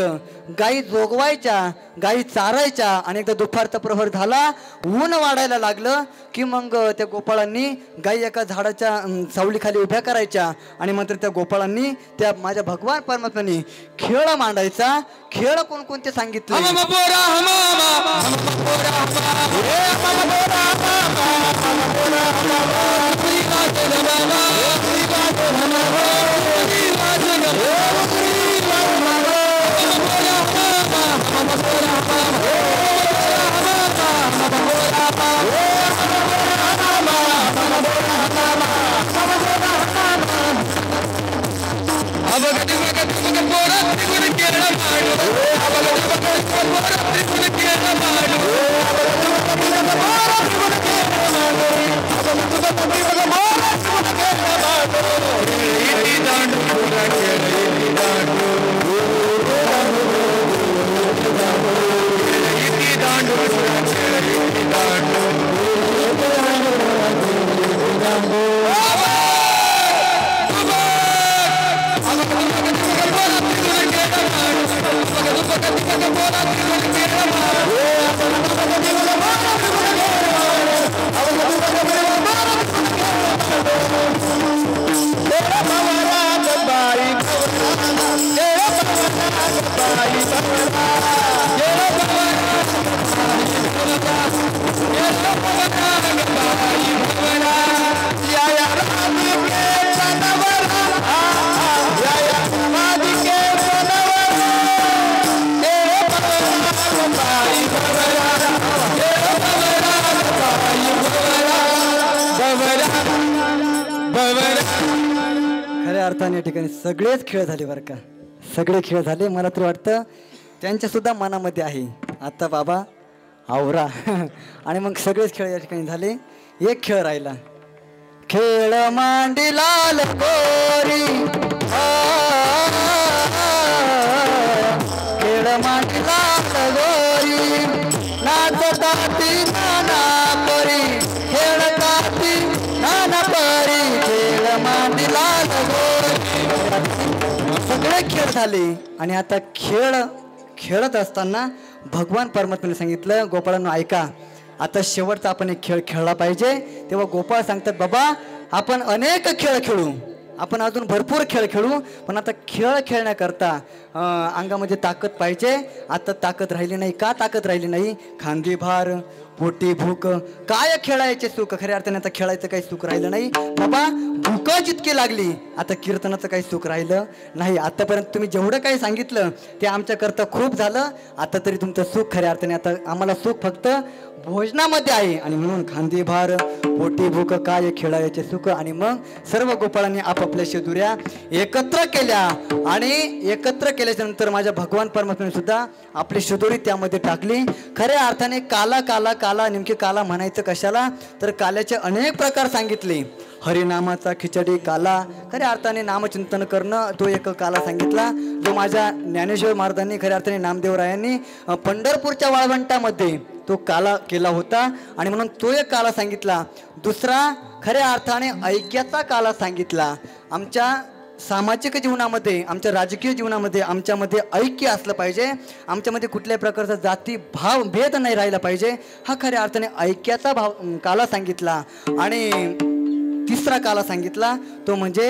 गाई जोगवायच्या, गाई चारायच्या. आणि एकदा दुपारचा प्रहर झाला, ऊन वाढायला लागलं की मग त्या गोपाळांनी गाई एका झाडाच्या सावलीखाली उभ्या करायच्या आणि मात्र त्या गोपाळांनी त्या माझ्या भगवान परमात्म्याने खेळ मांडायचा. खेळ कोणकोणते सांगितले? खऱ्या अर्थाने या ठिकाणी सगळेच खेळ झाले बरं का. सगळे खेळ झाले. मला तर वाटतं त्यांच्या सुद्धा मनामध्ये आहे आता बाबा आवरा. आणि मग सगळेच खेळ या ठिकाणी झाले. एक खेळ राहिला. खेळ मांडी लाल गोरी सगळे खेळ झाले आणि आता खेळत असताना भगवान परमात्म्याने सांगितलं, गोपाळांनो ऐका, आता शेवटचा आपण एक खेळ खेळला पाहिजे. तेव्हा गोपाळ सांगतात, बाबा आपण अनेक खेळ खेळू, आपण अजून भरपूर खेळ खेळू, पण आता खेळ खेळण्याकरता अंगामध्ये ताकद पाहिजे. आता ताकद राहिली नाही. का ताकद राहिली नाही? खांदी भार, पोटी भूक, काय खेळायचे सुख. खऱ्या अर्थाने आता खेळायचं काही सुख राहिलं नाही. बाबा भूक जितकी लागली, आता कीर्तनाचं काही सुख राहिलं नाही. आतापर्यंत तुम्ही जेवढं काही सांगितलं ते आमच्याकरता खूप झालं. आता तरी तुमचं सुख खऱ्या अर्थाने, आता आम्हाला सुख फक्त भोजनामध्ये आहे. आणि म्हणून खांदी भार, पोटी भूक, काय खेळायचे सुख. आणि मग सर्व गोपाळांनी आपापल्या शेदुऱ्या एकत्र केल्या आणि एकत्र केल्याच्या नंतर माझ्या भगवान परमात्म्याने सुद्धा आपली शेदुरी त्यामध्ये टाकली. खऱ्या अर्थाने काला काला काला, नेमके काला म्हणायचं कशाला, तर काल्याचे अनेक प्रकार सांगितले. हरिनामाचा खिचडी काला, खऱ्या अर्थाने नामचिंतन करणं तो एक काला सांगितला, जो माझ्या ज्ञानेश्वर महाराजांनी खऱ्या अर्थाने नामदेवरायांनी पंढरपूरच्या वाळवंटामध्ये तो काला केला होता. आणि म्हणून तो एक काला सांगितला. दुसरा खऱ्या अर्थाने ऐक्याचा काला सांगितला. आमच्या सामाजिक जीवनामध्ये, आमच्या राजकीय जीवनामध्ये आमच्यामध्ये ऐक्य असलं पाहिजे. आमच्यामध्ये कुठल्याही प्रकारचा जाती भाव भेद नाही राहिला पाहिजे. हा खऱ्या अर्थाने ऐक्याचा काला सांगितला. आणि तिसरा काला सांगितला तो म्हणजे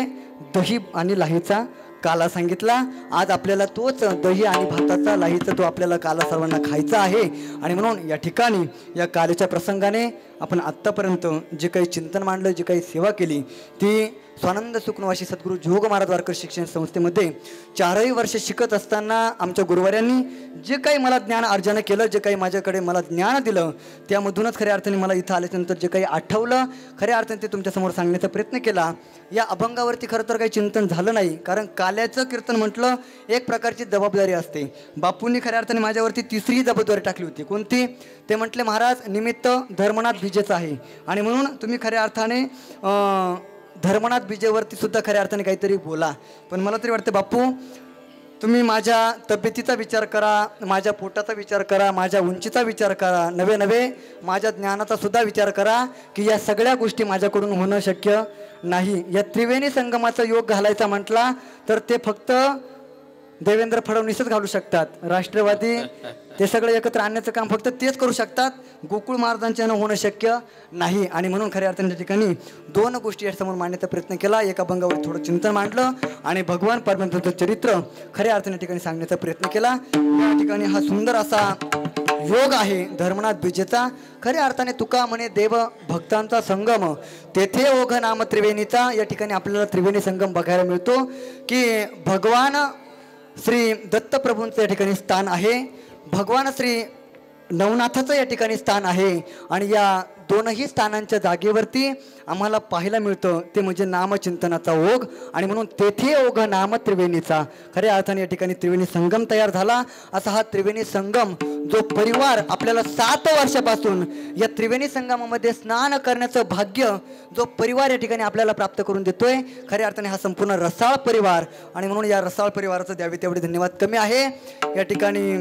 दही आणि लाहीचा काला सांगितला. आज आपल्याला तोच दही आणि भाताचा, लाहीचा तो आपल्याला काला सर्वांना खायचा आहे. आणि म्हणून या ठिकाणी या कालेच्या प्रसंगाने आपण आत्तापर्यंत जे काही चिंतन मांडलं, जी काही सेवा केली, ती स्वानंद सुखनिवासी सद्गुरू जोग महाराज वारकर शिक्षण संस्थेमध्ये 4ही वर्ष शिकत असताना आमच्या गुरुवाऱ्यांनी जे काही मला ज्ञान अर्जन केलं, जे काही माझ्याकडे मला ज्ञान दिलं, त्यामधूनच खऱ्या अर्थाने मला इथं आल्याच्यानंतर जे काही आठवलं, खऱ्या अर्थाने ते तुमच्यासमोर सांगण्याचा प्रयत्न केला. या अभंगावरती खरं तर काही चिंतन झालं नाही, कारण काल्याचं कीर्तन म्हटलं एक प्रकारची जबाबदारी असते. बापूंनी खऱ्या अर्थाने माझ्यावरती तिसरी जबाबदारी टाकली होती. कोणती? ते म्हटले, महाराज निमित्त धर्मनाथ बीजेचं आहे आणि म्हणून तुम्ही खऱ्या अर्थाने धर्मनाथ बीजेवरती सुद्धा खऱ्या अर्थाने काहीतरी बोला. पण मला तरी वाटतं बापू, तुम्ही माझ्या तब्येतीचा विचार करा, माझ्या पोटाचा विचार करा, माझ्या उंचीचा विचार करा, नवे माझ्या ज्ञानाचा सुद्धा विचार करा, की या सगळ्या गोष्टी माझ्याकडून होणं शक्य नाही. या त्रिवेणी संगमाचा योग घालायचा म्हटला तर ते फक्त देवेंद्र फडणवीसच घालू शकतात. राष्ट्रवादी ते सगळं एकत्र आणण्याचं काम फक्त तेच करू शकतात. गोकुळ महाराजांच्यानं होणं शक्य नाही. आणि म्हणून खऱ्या अर्थाने त्या ठिकाणी दोन गोष्टी यासमोर मांडण्याचा प्रयत्न केला. एका अभंगावर थोडं चिंतन मांडलं आणि भगवान परमात्म्याचं चरित्र खऱ्या अर्थाने ठिकाणी सांगण्याचा प्रयत्न केला. या ठिकाणी हा सुंदर असा योग आहे धर्मनाथ बीजेचा. खऱ्या अर्थाने तुका म्हणे देव भक्तांचा संगम, तेथे ओघ नाम त्रिवेणीचा. या ठिकाणी आपल्याला त्रिवेणी संगम बघायला मिळतो की भगवान श्री दत्तप्रभूंचं या ठिकाणी स्थान आहे, भगवान श्री नवनाथाचं या ठिकाणी स्थान आहे. आणि या दोनही स्थानांच्या जागेवरती आम्हाला पाहायला मिळतं ते म्हणजे नामचिंतनाचा ओघ. आणि म्हणून तेथे ओघ नाम त्रिवेणीचा. खऱ्या अर्थाने या ठिकाणी त्रिवेणी संगम तयार झाला. असा हा त्रिवेणी संगम जो परिवार आपल्याला 7 वर्षापासून या त्रिवेणी संगमामध्ये स्नान करण्याचं भाग्य जो परिवार या ठिकाणी आपल्याला प्राप्त करून देतोय, खऱ्या अर्थाने हा संपूर्ण रसाळ परिवार. आणि म्हणून या रसाळ परिवाराचं द्यावे तेवढे धन्यवाद कमी आहे. या ठिकाणी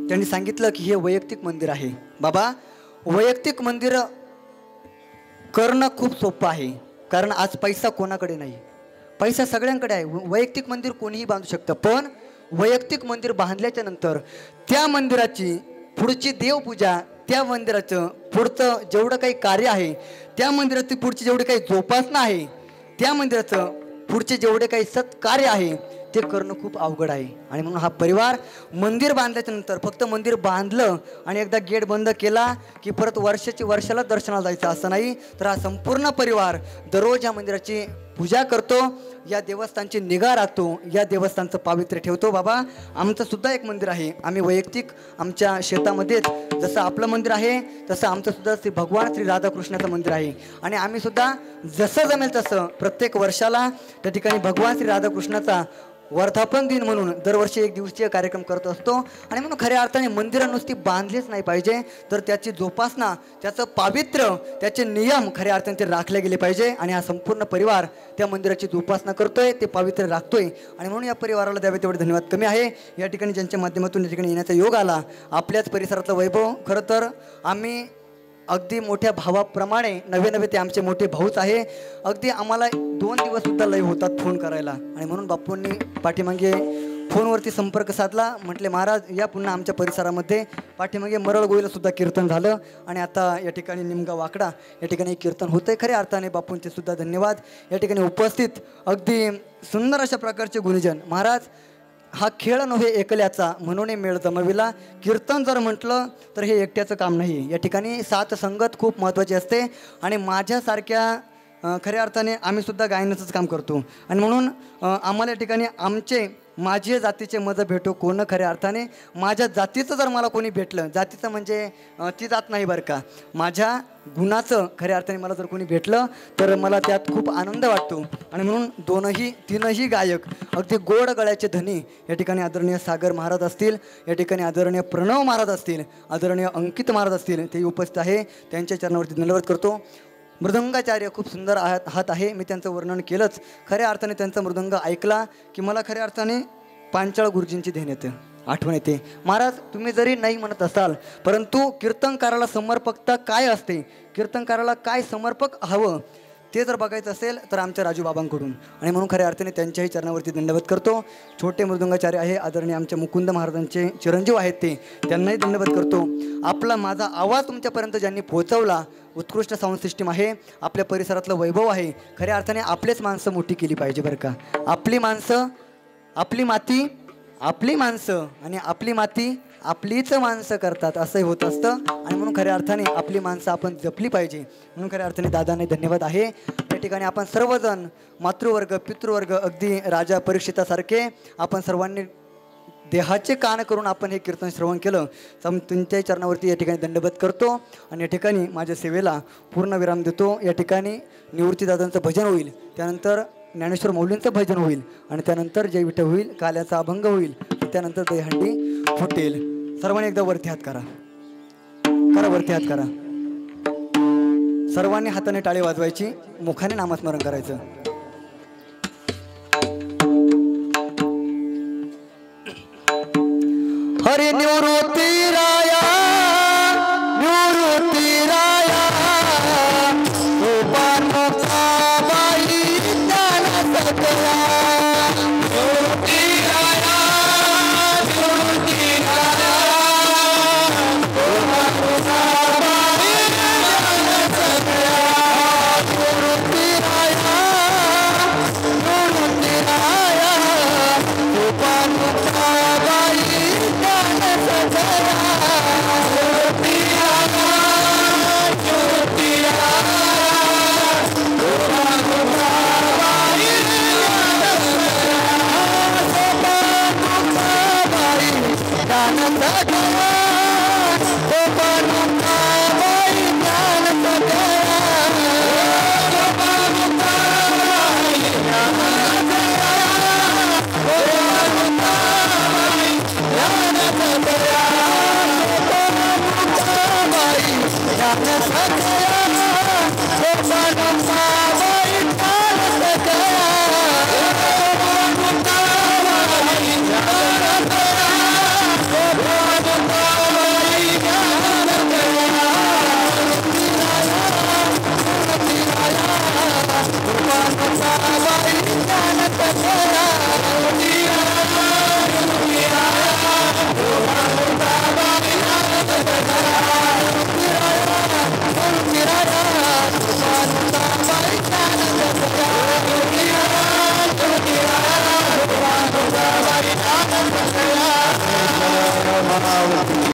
त्यांनी सांगितलं की हे वैयक्तिक मंदिर आहे. बाबा, वैयक्तिक मंदिर करणं खूप सोपं आहे, कारण आज पैसा कोणाकडे नाही, पैसा सगळ्यांकडे आहे. वैयक्तिक मंदिर कोणीही बांधू शकतं. पण वैयक्तिक मंदिर बांधल्याच्या नंतर त्या मंदिराची पुढची देवपूजा, त्या मंदिराचं पुढचं जेवढं काही कार्य आहे, त्या मंदिराची पुढची जेवढी काही जोपासना आहे, त्या मंदिराचं पुढचे जेवढे काही सत्कार्य आहे ते करणं खूप अवघड आहे. आणि म्हणून हा परिवार मंदिर बांधल्याच्या नंतर फक्त मंदिर बांधलं आणि एकदा गेट बंद केला की परत वर्षाला दर्शनाला जायचं असं नाही, तर हा संपूर्ण परिवार दररोज या मंदिराची पूजा करतो, या देवस्थानची निगा राखतो, या देवस्थानचं पावित्र्य ठेवतो. बाबा, आमचं सुद्धा एक मंदिर आहे. आम्ही वैयक्तिक आमच्या शेतामध्येच जसं आपलं मंदिर आहे तसं आमचं सुद्धा श्री भगवान श्री राधाकृष्णाचं मंदिर आहे. आणि आम्ही सुद्धा जसं जमेल तसं प्रत्येक वर्षाला त्या ठिकाणी भगवान श्री राधाकृष्णाचा वर्धापन दिन म्हणून दरवर्षी 1 दिवसीय कार्यक्रम करत असतो. आणि म्हणून खऱ्या अर्थाने मंदिरं नुसती बांधलीच नाही पाहिजे, तर त्याची जोपासना, त्याचं पावित्र्य, त्याचे नियम खऱ्या अर्थाने ते राखले गेले पाहिजे. आणि हा संपूर्ण परिवार त्या मंदिराची जोपासना करतोय, ते पावित्र्य राखतोय. आणि म्हणून या परिवाराला द्यावे तेवढे धन्यवाद कमी आहे. या ठिकाणी ज्यांच्या माध्यमातून या ठिकाणी येण्याचा योग आला, आपल्याच परिसरातलं वैभव. खरं तर आम्ही अगदी मोठ्या भावाप्रमाणे नवे नवे ते आमचे मोठे भाऊच आहे. अगदी आम्हाला 2 दिवससुद्धा लय होतात फोन करायला आणि म्हणून बापूंनी पाठीमागे फोनवरती संपर्क साधला. म्हटले महाराज या पुन्हा आमच्या परिसरामध्ये. पाठीमागे मरळगोईला सुद्धा कीर्तन झालं आणि आता या ठिकाणी निमगाव वाकडा या ठिकाणी कीर्तन होतंय. खऱ्या अर्थाने बापूंचे सुद्धा धन्यवाद. या ठिकाणी उपस्थित अगदी सुंदर अशा प्रकारचे गुणीजन. महाराज हा खेळ नव्हे एकल्याचा म्हणून मेळ जमविला. कीर्तन जर म्हटलं तर हे एकट्याचं काम नाही. या ठिकाणी साथ संगत खूप महत्त्वाची असते आणि माझ्यासारख्या खऱ्या अर्थाने आम्ही सुद्धा गायनाचंच काम करतो आणि म्हणून आम्हाला या ठिकाणी माझ्या जातीचे मज भेटो कोण. खऱ्या अर्थाने माझ्या जातीचं जर मला कोणी भेटलं, जातीचं म्हणजे ती जात नाही बरं का, माझ्या गुणाचं खऱ्या अर्थाने मला जर कोणी भेटलं तर मला त्यात खूप आनंद वाटतो आणि म्हणून तीनही गायक अगदी गोड गळ्याचे धनी या ठिकाणी आदरणीय सागर महाराज असतील, या ठिकाणी आदरणीय प्रणव महाराज असतील, आदरणीय अंकित महाराज असतील, ते उपस्थित आहे. त्यांच्या चरणावरती धन्यवाद करतो. मृदंगाचार्य खूप सुंदर हात आहे. मी त्यांचं वर्णन केलंच. खऱ्या अर्थाने त्यांचा मृदंग ऐकला की मला खऱ्या अर्थाने पांचाळ गुरुजींची ध्यान येते, आठवण येते. महाराज तुम्ही जरी नाही म्हणत असाल परंतु कीर्तनकाराला समर्पकता काय असते, कीर्तनकाराला काय समर्पक हवं ते जर बघायचं असेल तर आमच्या राजूबाबांकडून आणि म्हणून खऱ्या अर्थाने त्यांच्याही चरणावरती दंडवत करतो. छोटे मृदंगाचार्य आहे आदरणीय आमच्या मुकुंद महाराजांचे चिरंजीव आहेत, ते त्यांनाही दंडवत करतो. माझा आवाज तुमच्यापर्यंत ज्यांनी पोहोचवला, उत्कृष्ट साऊंड सिस्टीम आहे, आपल्या परिसरातलं वैभव आहे. खऱ्या अर्थाने आपलेच माणसं मोठी केली पाहिजे बरं का. आपली माणसं, आपली माती, आपली माणसं आणि आपली माती आपलीच माणसं करतात असंही होत असतं आणि म्हणून खऱ्या अर्थाने आपली माणसं आपण जपली पाहिजे. म्हणून खऱ्या अर्थाने दादाने धन्यवाद आहे. त्या ठिकाणी आपण सर्वजण मातृवर्ग पितृवर्ग अगदी राजा परीक्षितासारखे आपण सर्वांनी देहाचे कान करून आपण हे कीर्तन श्रवण केलं. तुमच्याही चरणावरती या ठिकाणी दंडवत करतो आणि या ठिकाणी माझ्या सेवेला पूर्ण विराम देतो. या ठिकाणी निवृत्तीदादांचं भजन होईल, त्यानंतर ज्ञानेश्वर मौलींचं भजन होईल आणि त्यानंतर जय विठ्ठल होईल, काल्याचा अभंग होईल, त्यानंतर दहीहंडी फुटेल. सर्वांनी एकदा वरती हात करा, वरती हात करा. सर्वांनी हाताने टाळी वाजवायची, मुखाने नामस्मरण करायचं. हरी निवृत्ती राया, निवृत्ती राया, Bye.